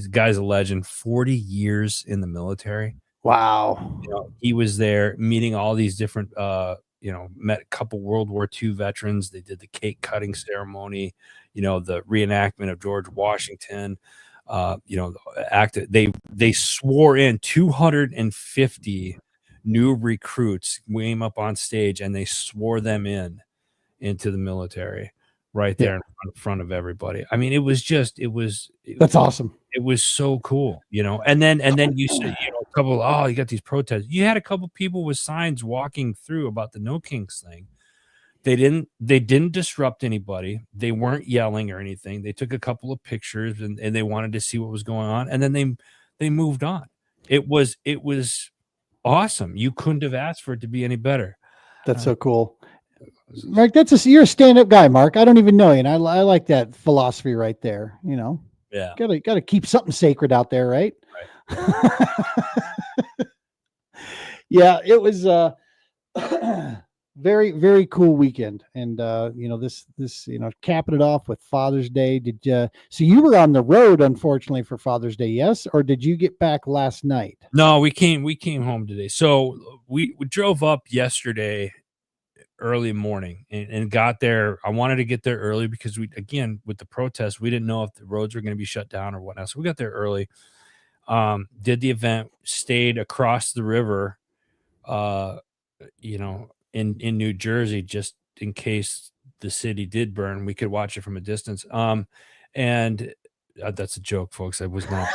Guy's a legend. 40 years in the military. Wow. He was there meeting all these different, met a couple World War II veterans. They did the cake cutting ceremony, the reenactment of George Washington. They swore in 250 new recruits came up on stage, and they swore them in, into the military right there in front of everybody. I mean, it was That's awesome. it was so cool, you know. And then you said, you know, a couple, oh, you got these protests. You had a couple people with signs walking through about the no kinks thing. They didn't disrupt anybody. They weren't yelling or anything. They took a couple of pictures and they wanted to see what was going on, and then they moved on. It was awesome. You couldn't have asked for it to be any better. That's so cool. Mark, you're a stand-up guy, Mark. I don't even know you, and I like that philosophy right there. You know, Yeah, gotta keep something sacred out there, right? Yeah, it was very, very cool weekend, and you know, this you know, capping it off with Father's Day. So you were on the road, unfortunately, for Father's Day, yes, or did you get back last night? no, we came home today. So we drove up yesterday early morning and got there. I wanted to get there early because again, with the protests, we didn't know if the roads were going to be shut down or whatnot. So we got there early, did the event, stayed across the river, you know, in New Jersey, just in case the city did burn, we could watch it from a distance. And that's a joke, folks. I was not.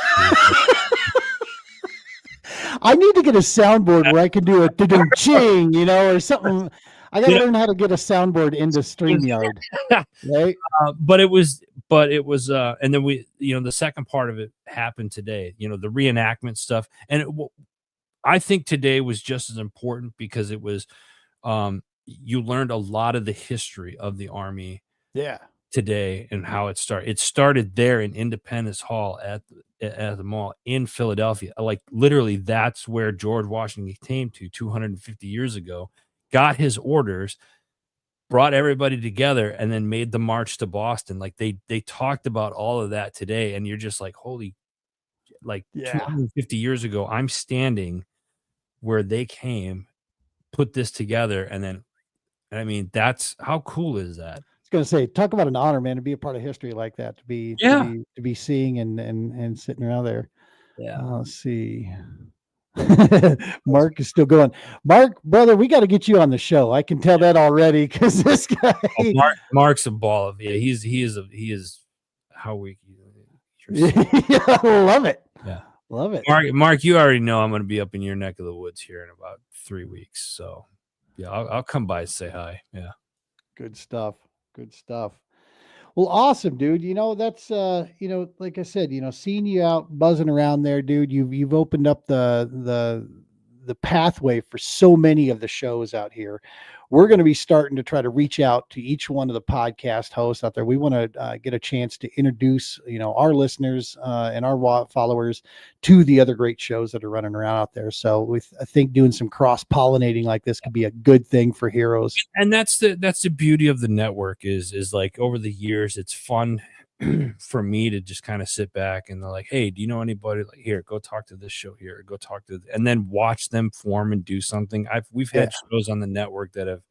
I need to get a soundboard where I can do a ching, you know, or something. I got to learn how to get a soundboard into StreamYard, right? But it was, and then we, you know, the second part of it happened today, you know, the reenactment stuff. And I think today was just as important because it was, you learned a lot of the history of the Army. Yeah. Today and how it started. It started there in Independence Hall at the mall in Philadelphia. Like literally, that's where George Washington came to 250 years ago, got his orders, brought everybody together, and then made the march to Boston. Like they talked about all of that today, and you're just like, holy, like 250 years ago, I'm standing where they came, put this together, and then, I mean, that's how cool is that? Going to say, talk about an honor, man, to be a part of history like that, to be seeing and sitting around there. Yeah. Let's see. Mark is still going. Mark, brother, we got to get you on the show. I can tell that already because this guy. Mark's a ball of he is how we. Yeah, love it. Yeah, love it. Mark, you already know I'm going to be up in your neck of the woods here in about 3 weeks. So yeah, I'll come by and say hi. Yeah, good stuff. Good stuff. Well, awesome, dude. You know, that's you know, like I said, you know, seeing you out buzzing around there, dude, you've opened up the pathway for so many of the shows out here. We're going to be starting to try to reach out to each one of the podcast hosts out there. We want to get a chance to introduce, you know, our listeners and our followers to the other great shows that are running around out there. So I think doing some cross pollinating like this could be a good thing for Heroes. And that's the beauty of the network is like over the years, it's fun for me to just kind of sit back and they're like, hey, do you know anybody? Like, here, go talk to this show here, go talk to, and then watch them form and do something. We've had shows on the network that have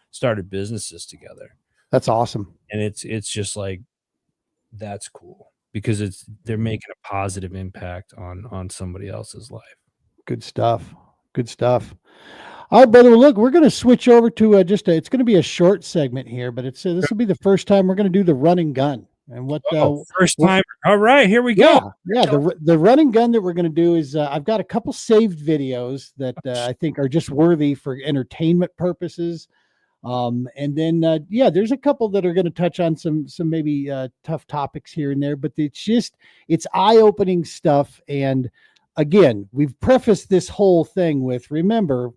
started businesses together. That's awesome. And it's just like, that's cool because they're making a positive impact on somebody else's life. Good stuff. Good stuff. All right, brother. Look, we're going to switch over to it's going to be a short segment here, but it's this will be the first time we're going to do the run and gun. And what first time? All right, here we go. Yeah. The run and gun that we're going to do is I've got a couple saved videos that I think are just worthy for entertainment purposes. And then there's a couple that are going to touch on some maybe tough topics here and there, but it's eye-opening stuff. And again, we've prefaced this whole thing with, remember,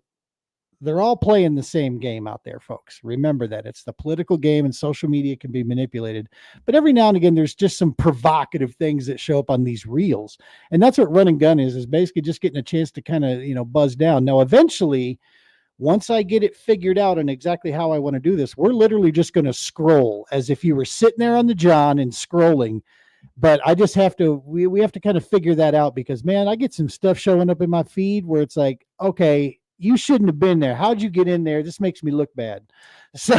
they're all playing the same game out there, folks. Remember that it's the political game and social media can be manipulated, but every now and again, there's just some provocative things that show up on these reels. And that's what run and gun is basically just getting a chance to kind of, you know, buzz down. Now, eventually, once I get it figured out on exactly how I want to do this, we're literally just going to scroll as if you were sitting there on the John and scrolling. But I just have to, we have to kind of figure that out because, man, I get some stuff showing up in my feed where it's like, okay, you shouldn't have been there. How'd you get in there? This makes me look bad. So,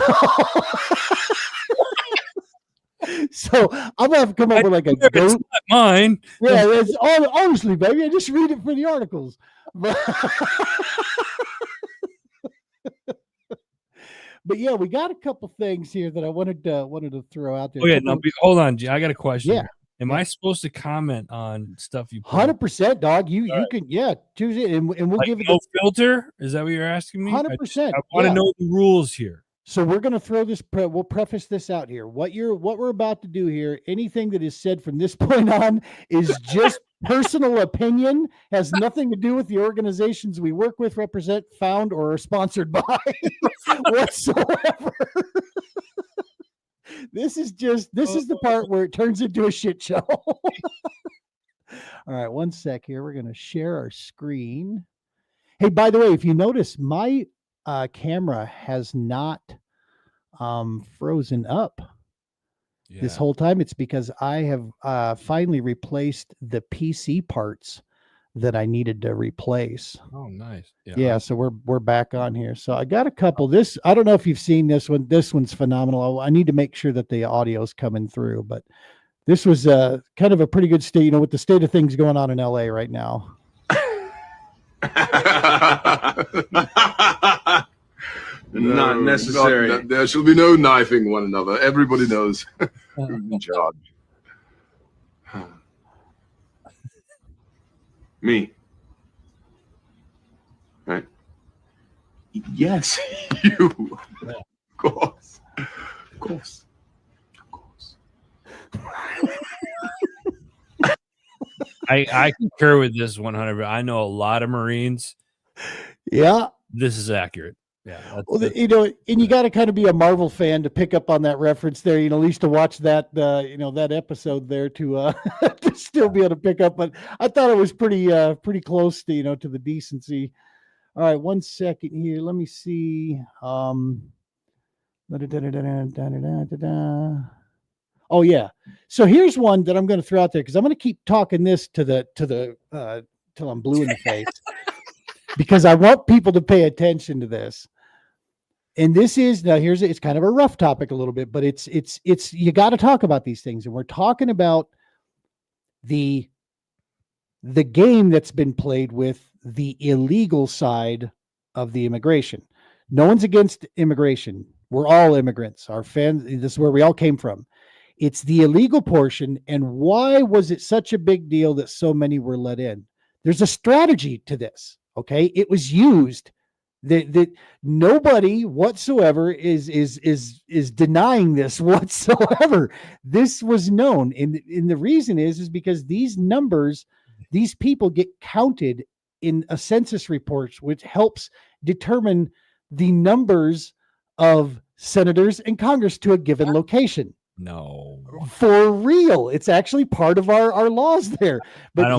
I'm going to have to come up with like a goat. It's not mine. Yeah, it's honestly, baby, I just read it for the articles. But yeah, we got a couple things here that I wanted to throw out there. Oh yeah, no, hold on, G. I got a question. Yeah. Here. Am I supposed to comment on stuff you put? 100%, dog. You can choose it, and we'll like give it no filter. Is that what you're asking me? 100%. I want to know the rules here. So we're going to throw this. We'll preface this out here. What we're about to do here. Anything that is said from this point on is just personal opinion. Has nothing to do with the organizations we work with, represent, found, or are sponsored by whatsoever. This is the part where it turns into a shit show. All right, one sec here. We're going to share our screen. Hey, by the way, if you notice, my camera has not frozen up this whole time. It's because I have finally replaced the PC parts that I needed to replace. Oh, nice. Yeah, so we're back on here. So I got a couple. This, I don't know if you've seen this one. This one's phenomenal. I need to make sure that the audio's coming through, but this was kind of a pretty good state, with the state of things going on in LA right now. Not necessary. There shall be no knifing one another. Everybody knows who's in charge. Me. Right? Yes, you. Of course. Of course. Of course. I concur with this 100%. I know a lot of Marines. Yeah. This is accurate. Yeah. Well, and you got to kind of be a Marvel fan to pick up on that reference there, at least to watch that, that episode there to to still be able to pick up. But I thought it was pretty close to, to the decency. All right, 1 second here. Let me see. Oh yeah. So here's one that I'm going to throw out there because I'm going to keep talking this to the till I'm blue in the face because I want people to pay attention to this. And this is it's kind of a rough topic a little bit, but it's you got to talk about these things. And we're talking about the game that's been played with the illegal side of the immigration. No one's against immigration. We're all immigrants. Our fans, this is where we all came from. It's the illegal portion. And why was it such a big deal that so many were let in? There's a strategy to this. Okay. It was used. That nobody whatsoever is denying this whatsoever. This was known, and the reason is because these numbers, these people get counted in a census report, which helps determine the numbers of senators and Congress to a given location. No, for real, it's actually part of our laws there. But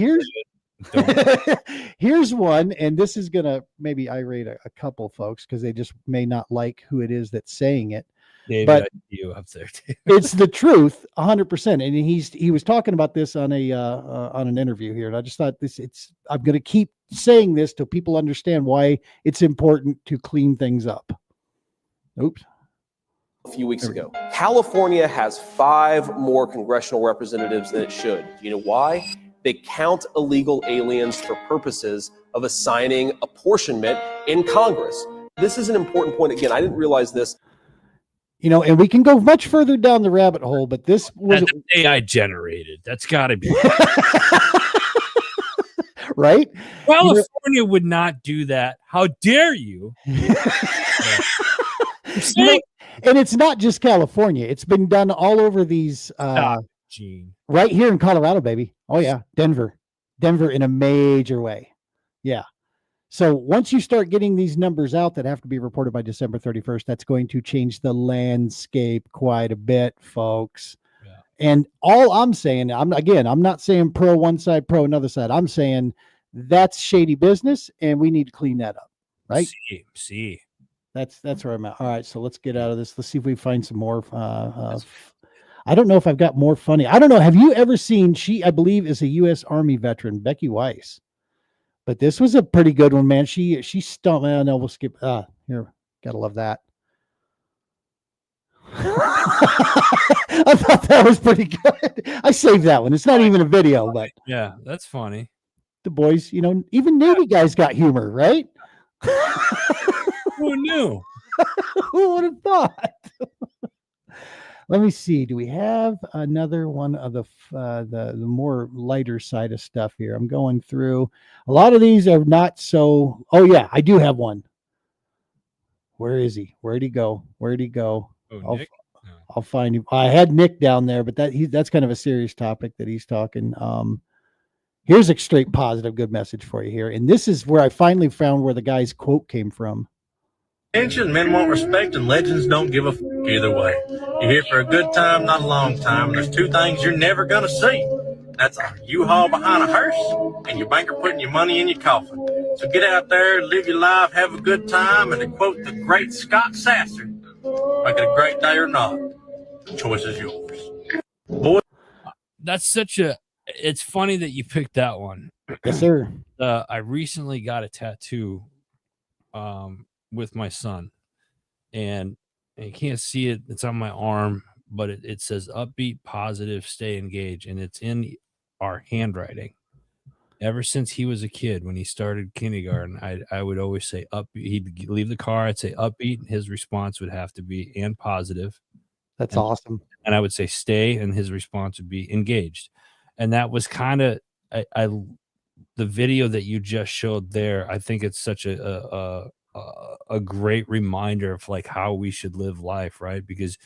here's one, and this is gonna maybe irate a couple folks because they just may not like who it is that's saying it. David, but you up there too. It's the truth 100%. And he was talking about this on an interview here, and I just thought I'm gonna keep saying this till people understand why it's important to clean things up. Oops. A few weeks ago, California has 5 more congressional representatives than it should. Do you know why? They count illegal aliens for purposes of assigning apportionment in Congress. This is an important point. Again, I didn't realize this. And we can go much further down the rabbit hole, but this was AI generated. That's got to be right. California would not do that. How dare you? And it's not just California. It's been done all over these. Right here in Colorado, baby. Oh yeah, Denver in a major way. Yeah. So once you start getting these numbers out that have to be reported by December 31st, that's going to change the landscape quite a bit, folks. Yeah. And all I'm saying, I'm not saying pro one side, pro another side. I'm saying that's shady business, and we need to clean that up. Right? See. That's where I'm at. All right, so let's get out of this. Let's see if we find some more. I don't know if I've got more funny. I don't know. Have you ever seen, I believe is a U.S. Army veteran, Becky Weiss. But this was a pretty good one, man. She stumped, man. No, we'll skip. Here, gotta love that. I thought that was pretty good. I saved that one. It's not even a video, but. Yeah, that's funny. The boys, even Navy guys got humor, right? Who knew? Who would have thought? Let me see. Do we have another one of the more lighter side of stuff here? I'm going through. A lot of these are not so. Oh yeah, I do have one. Where is he? Where'd he go? Where'd he go? Oh, I'll, Nick. No. I'll find you. I had Nick down there, but that's kind of a serious topic that he's talking. Here's a straight positive, good message for you here, and this is where I finally found where the guy's quote came from. Attention, men want respect, and legends don't give a f either way. You're here for a good time, not a long time. And there's two things you're never gonna see. That's a U-Haul behind a hearse, and your banker putting your money in your coffin. So get out there, live your life, have a good time, and to quote the great Scott Sasser, make it a great day or not. The choice is yours. Boy, That's such a. It's funny that you picked that one. Yes, sir. I recently got a tattoo with my son, and you can't see it. It's on my arm, but it says upbeat, positive, stay engaged, and it's in our handwriting. Ever since he was a kid, when he started kindergarten, I would always say upbeat. He'd leave the car, I'd say upbeat, and his response would have to be and positive. That's awesome. And I would say stay, and his response would be engaged. And that was kind of the video that you just showed there. I think it's such a great reminder of like how we should live life, right? Because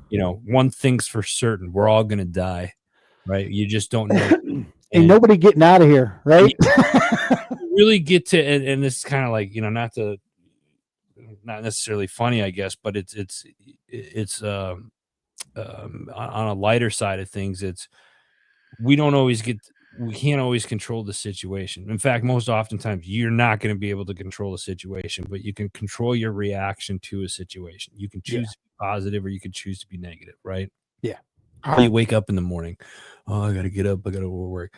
one thing's for certain, we're all gonna die, right? You just don't know. Ain't nobody getting out of here, right? You really get to, and this is kind of like, not necessarily funny, I guess, but it's on a lighter side of things. We can't always control the situation. In fact, most oftentimes you're not going to be able to control the situation, but you can control your reaction to a situation. You can choose to be positive or you can choose to be negative, right? Yeah. How you wake up in the morning. Oh, I got to get up. I got to work.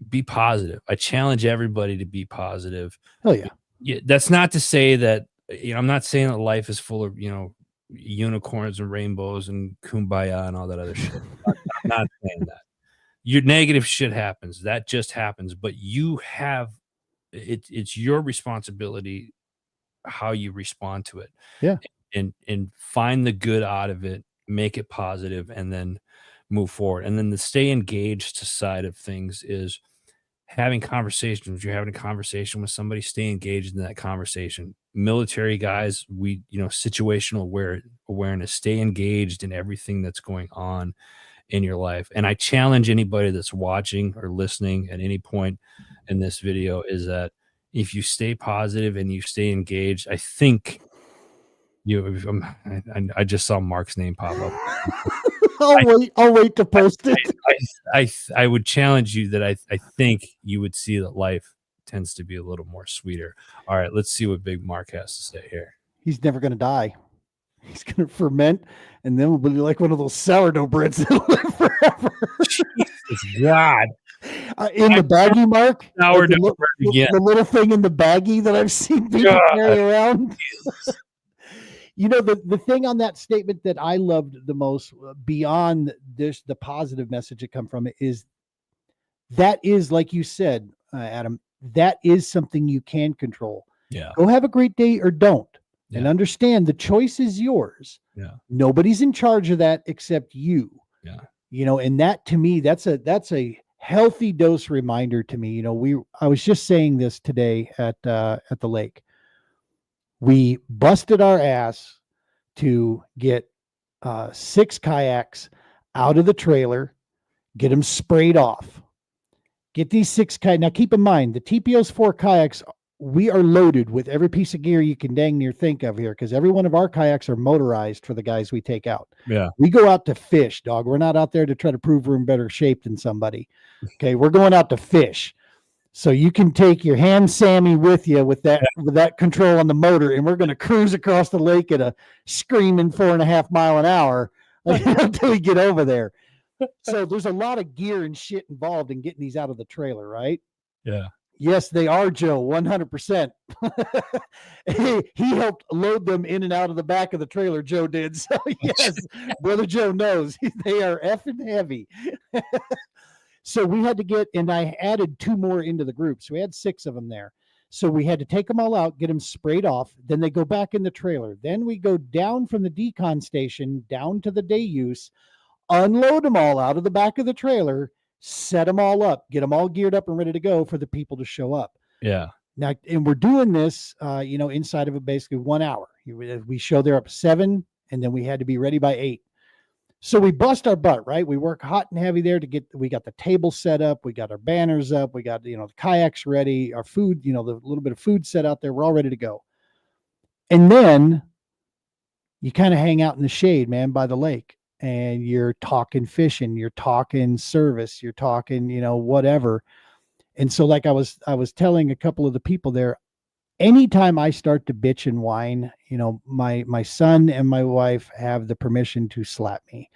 Be positive. I challenge everybody to be positive. Hell yeah. Yeah. That's not to say that, I'm not saying that life is full of, unicorns and rainbows and kumbaya and all that other shit. I'm not saying that. Your negative shit happens. That just happens. But you have it's your responsibility how you respond to it. Yeah. And find the good out of it, make it positive, and then move forward. And then the stay engaged side of things is having conversations. You're having a conversation with somebody, stay engaged in that conversation. Military guys, situational awareness, stay engaged in everything that's going on in your life. And I challenge anybody that's watching or listening at any point in this video is that if you stay positive and you stay engaged, I think I just saw Mark's name pop up. I'll wait to post it. I would challenge you that I think you would see that life tends to be a little more sweeter. All right, let's see what Big Mark has to say here. He's never going to die. He's going to ferment, and then we'll be like one of those sourdough breads that'll live forever. Jesus God. In the baggie, Mark? Sourdough Like bread again. The little thing in the baggie that I've seen people carry around. The thing on that statement that I loved the most, beyond the positive message that come from it, is that is, like you said, Adam, that is something you can control. Yeah. Go have a great day or don't. Yeah. And understand the choice is yours. Yeah. Nobody's in charge of that except you. Yeah. And that, to me, that's a healthy dose reminder to me. I was just saying this today at the lake. We busted our ass to get 6 kayaks out of the trailer, get them sprayed off. Get these 6 kayaks. Now, keep in mind, the TPO's 4 kayaks, we are loaded with every piece of gear you can dang near think of here, because every one of our kayaks are motorized for the guys we take out. Yeah. We go out to fish, dog. We're not out there to try to prove we're in better shape than somebody. Okay. We're going out to fish. So you can take your hand Sammy with you with that control on the motor, and we're going to cruise across the lake at a screaming 4.5 mile an hour until we get over there. So there's a lot of gear and shit involved in getting these out of the trailer, right? Yeah. Yes, they are, Joe, 100%. He helped load them in and out of the back of the trailer, Joe did. So, yes, Brother Joe knows. They are effing heavy. So we had to get, and I added 2 more into the group. So we had 6 of them there. So we had to take them all out, get them sprayed off. Then they go back in the trailer. Then we go down from the decon station down to the day use, unload them all out of the back of the trailer, set them all up, get them all geared up and ready to go for the people to show up. Yeah. Now, and we're doing this, inside of basically 1 hour. We show there up at 7, and then we had to be ready by 8. So we bust our butt, right? We work hot and heavy there we got the table set up. We got our banners up. We got, the kayaks ready, our food, the little bit of food set out there. We're all ready to go. And then you kind of hang out in the shade, man, by the lake, and you're talking fishing, you're talking service, you're talking, whatever. And so like I was telling a couple of the people there, anytime I start to bitch and whine, my son and my wife have the permission to slap me,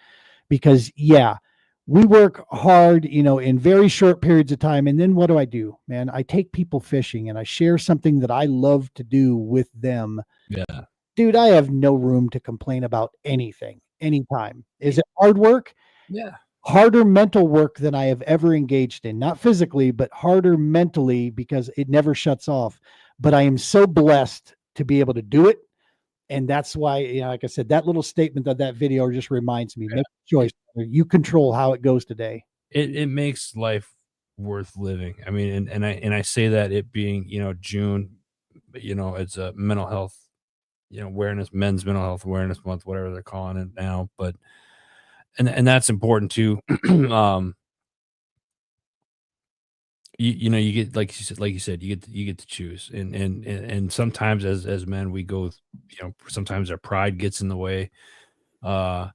because we work hard, in very short periods of time. And then what do, man? I take people fishing and I share something that I love to do with them. Yeah. Dude, I have no room to complain about anything, anytime. Is it hard work? Yeah. Harder mental work than I have ever engaged in, not physically, but harder mentally, because it never shuts off. But I am so blessed to be able to do it. And that's why, like I said, that little statement of that video just reminds me, make a choice. You control how it goes today. It makes life worth living. I mean, and I say that it being, June, it's a mental health, awareness, men's mental health awareness month, whatever they're calling it now. But and that's important too. You get, like you said, you get to choose, and sometimes as men we go, sometimes our pride gets in the way, and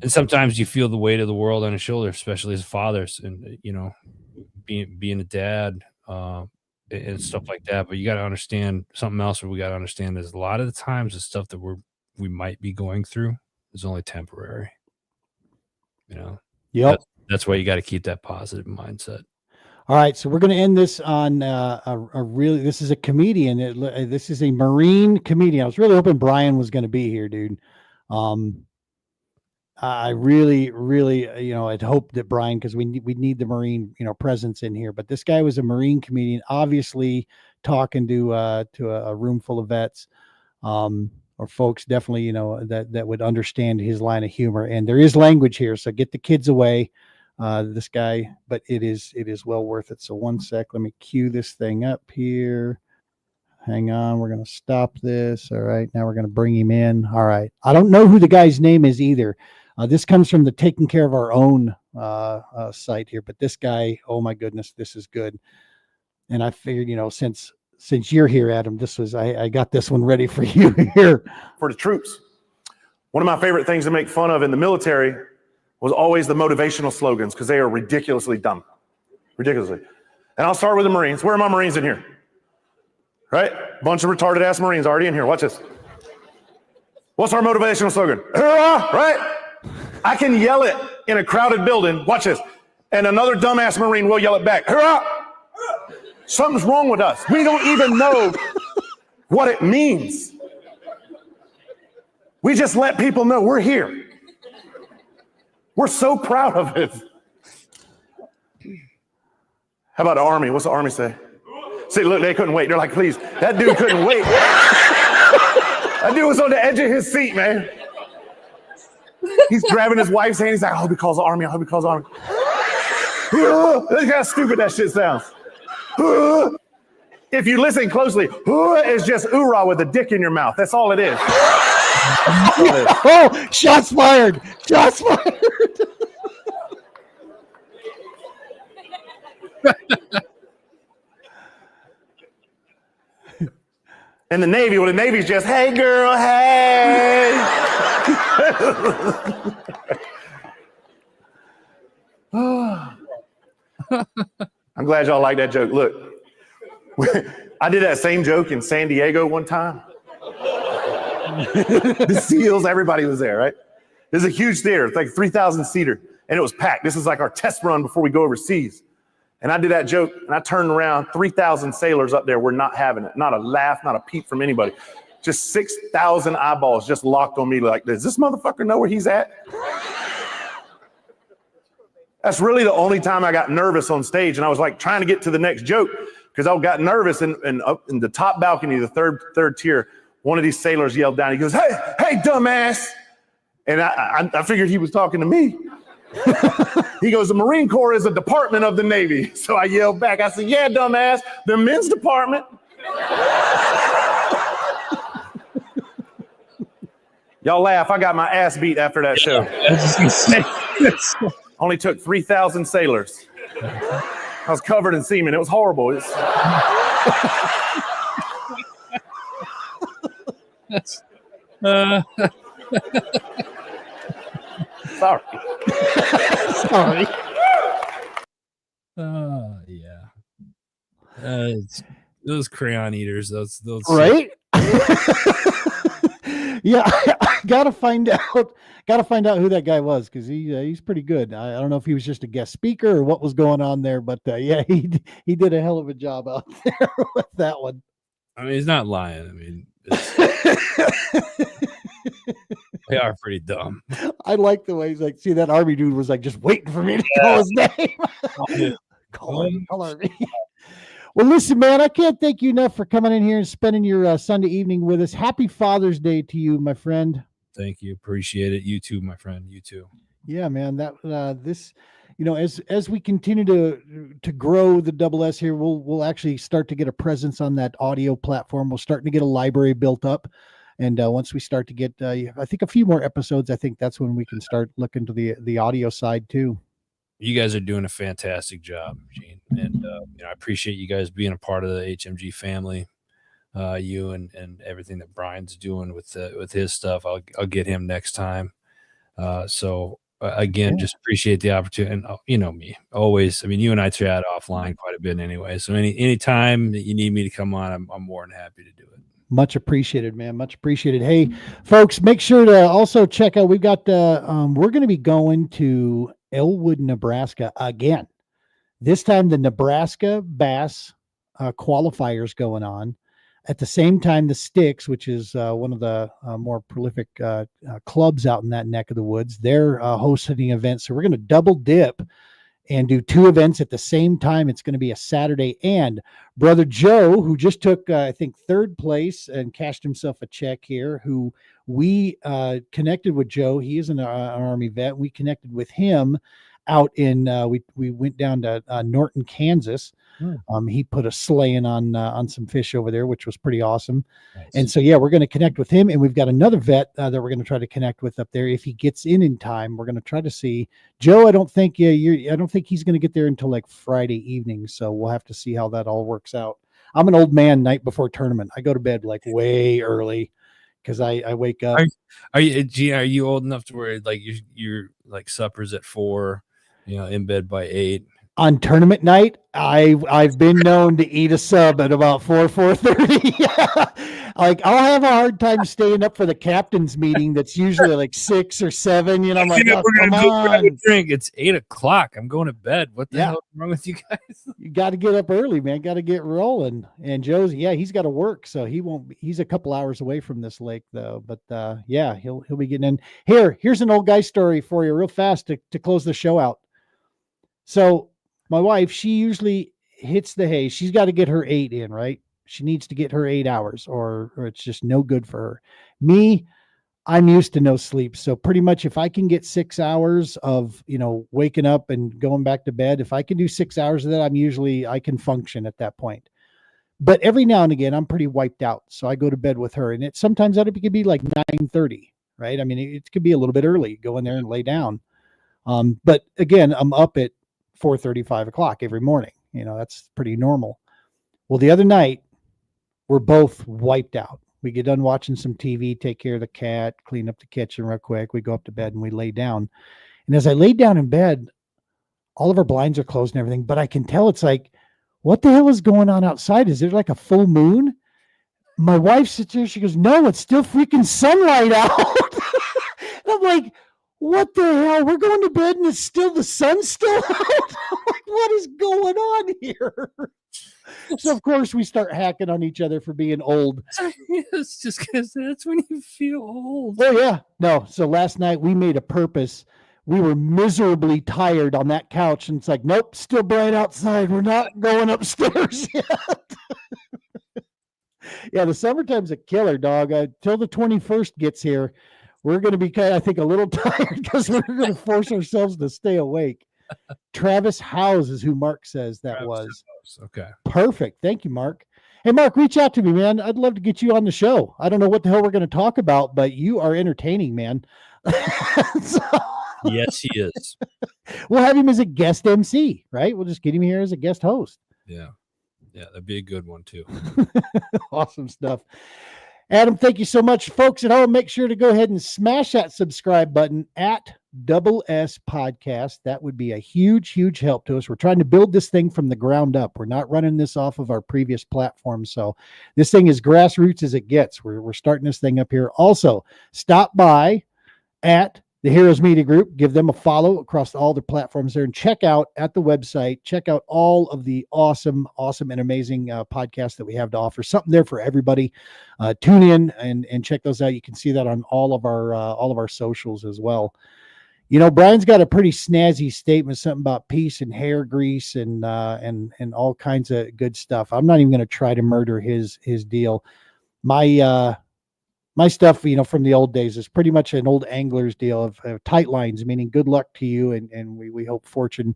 sometimes you feel the weight of the world on your shoulder, especially as fathers, and being a dad, and stuff like that. But you got to understand something else. What we got to understand is a lot of the times the stuff that we might be going through is only temporary. Yep. That's why you got to keep that positive mindset. All right, so we're going to end this on this is a comedian. This is a Marine comedian. I was really hoping Brian was going to be here, dude. I really, I'd hoped that Brian, because we need the Marine, presence in here. But this guy was a Marine comedian, obviously talking to a room full of vets, or folks definitely, that would understand his line of humor. And there is language here, so get the kids away. This guy, but it is well worth it. So one sec, let me cue this thing up here. Hang on, we're going to stop this. All right, now we're going to bring him in. All right, I don't know who the guy's name is either. This comes from the Taking Care of Our Own site here, but this guy, oh my goodness, this is good. And I figured, since you're here, Adam, I got this one ready for you here. For the troops. One of my favorite things to make fun of in the military was always the motivational slogans, because they are ridiculously dumb. Ridiculously. And I'll start with the Marines. Where are my Marines in here? Right? Bunch of retarded ass Marines already in here. Watch this. What's our motivational slogan? Hurrah! Right? I can yell it in a crowded building. Watch this. And another dumbass Marine will yell it back. Hurrah! Something's wrong with us. We don't even know what it means. We just let people know we're here. We're so proud of it. How about the Army? What's the Army say? See, look, they couldn't wait. They're like, please, that dude couldn't wait. That dude was on the edge of his seat, man. He's grabbing his wife's hand. He's like, I hope he calls the Army. I hope he calls the Army. Look how stupid that shit sounds. If you listen closely, is just oorah with a dick in your mouth. That's all it is. Oh, shots fired. Shots fired. And the Navy, well, the Navy's just, hey, girl, hey. I'm glad y'all like that joke. Look, I did that same joke in San Diego one time. The SEALs, everybody was there, right? There's a huge theater. It's like 3,000 seater, and it was packed. This is like our test run before we go overseas. And I did that joke, and I turned around, 3,000 sailors up there were not having it. Not a laugh, not a peep from anybody. Just 6,000 eyeballs just locked on me like, does this motherfucker know where he's at? That's really the only time I got nervous on stage, and I was like trying to get to the next joke, because I got nervous, and up in the top balcony, the third tier, one of these sailors yelled down. He goes, hey, dumbass. And I figured he was talking to me. He goes, the Marine Corps is a department of the Navy. So I yelled back. I said, yeah, dumbass, the men's department. Y'all laugh. I got my ass beat after that show. I was just gonna say. Only took 3,000 sailors. I was covered in semen. It was horrible. Sorry. Sorry. Yeah. Those crayon eaters. Those. Right? Yeah, I gotta find out who that guy was, because he's pretty good. I don't know if he was just a guest speaker or what was going on there, but yeah, he did a hell of a job out there with that one. I mean, he's not lying. I mean, they are pretty dumb. I like the way he's like, see, that Army dude was like just waiting for me to call his name. Call Army. Well, listen, man, I can't thank you enough for coming in here and spending your Sunday evening with us. Happy Father's Day to you, my friend. Thank you. Appreciate it. You too, my friend. You too. Yeah, man. That this, as we continue to grow the Double S here, we'll actually start to get a presence on that audio platform. We're starting to get a library built up, and once we start to get, I think, a few more episodes, I think that's when we can start looking to the audio side too. You guys are doing a fantastic job, Gene, and I appreciate you guys being a part of the HMG family. You and everything that Brian's doing with his stuff. I'll get him next time. Again, just appreciate the opportunity. And you know me, always. I mean, you and I chat offline quite a bit anyway. So any time that you need me to come on, I'm more than happy to do it. Much appreciated, man. Much appreciated. Hey, folks, make sure to also check out. We've got we're going to be going to Elwood, Nebraska again. This time the Nebraska Bass qualifiers going on. At the same time, the Sticks, which is one of the more prolific clubs out in that neck of the woods, they're hosting events. So we're going to double dip and do two events at the same time. It's going to be a Saturday. And Brother Joe, who just took, I think, third place and cashed himself a check here, who we connected with Joe. He is an Army vet. We connected with him out in, we went down to Norton, Kansas. He put a slaying on some fish over there, which was pretty awesome. Nice. And so, yeah, we're going to connect with him, and we've got another vet that we're going to try to connect with up there. If he gets in time, we're going to try to see Joe. I don't think he's going to get there until like Friday evening. So we'll have to see how that all works out. I'm an old man night before tournament. I go to bed like way early because I wake up. Are you old enough to where like you're like suppers at 4, in bed by 8? On tournament night, I've been known to eat a sub at about 4:30. Like I'll have a hard time staying up for the captain's meeting. That's usually like 6 or 7. I'm like, oh, come on. Drink. It's 8 o'clock. I'm going to bed. What the hell is wrong with you guys? You got to get up early, man. Got to get rolling. And Joe's, he's got to work, so he won't. He's a couple hours away from this lake though. But he'll be getting in. Here's an old guy story for you, real fast to close the show out. So. My wife, she usually hits the hay. She's got to get her 8 in, right? She needs to get her 8 hours or it's just no good for her. Me, I'm used to no sleep. So pretty much if I can get 6 hours of, waking up and going back to bed, if I can do 6 hours of that, I can function at that point. But every now and again, I'm pretty wiped out. So I go to bed with her, and sometimes it could be like 9:30, right? I mean, it could be a little bit early, go in there and lay down. But again, I'm up at 4:30, 5 o'clock every morning. That's pretty normal. Well, the other night we're both wiped out. We get done watching some TV, take care of the cat, clean up the kitchen real quick. We go up to bed and we lay down. And as I laid down in bed, all of our blinds are closed and everything, but I can tell it's like, what the hell is going on outside? Is there like a full moon? My wife sits there. She goes, no, it's still freaking sunlight out. And I'm like, what the hell? We're going to bed and the sun's still out. I'm like, what is going on here? So of course we start hacking on each other for being old. It's just because that's when you feel old. Oh yeah. No. So last night we made a purpose. we were miserably tired on that couch, and it's like, nope, still bright outside. We're not going upstairs yet. Yeah, the summertime's a killer, dog. Till the 21st gets here, we're going to be I think, a little tired because we're going to force ourselves to stay awake. Travis House is who Mark says that Travis was. House. Okay. Perfect. Thank you, Mark. Hey, Mark, reach out to me, man. I'd love to get you on the show. I don't know what the hell we're going to talk about, but you are entertaining, man. So, Yes, he is. we'll have him as a guest MC, right? We'll just get him here as a guest host. Yeah. Yeah, that'd be a good one too. Awesome stuff. Adam, thank you so much. Folks at home, make sure to go ahead and smash that subscribe button at SS Podcast. That would be a huge, huge help to us. We're trying to build this thing from the ground up. We're not running this off of our previous platform. So this thing is grassroots as it gets. We're starting this thing up here. Also, stop by at the Heroes Media Group, give them a follow across all the platforms there, and check out at the website, check out all of the awesome and amazing podcasts that we have to offer. Something there for everybody. Tune in and check those out. You can see that on all of our socials as well. You know, Brian's got a pretty snazzy statement, something about peace and hair grease and all kinds of good stuff. I'm not even going to try to murder his deal. My stuff, you know, from the old days is pretty much an old angler's deal of tight lines, meaning good luck to you. And we hope fortune,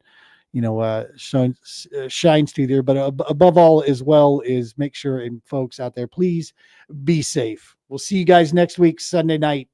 you know, shines through there. But above all as well is make sure, and folks out there, please be safe. We'll see you guys next week, Sunday night.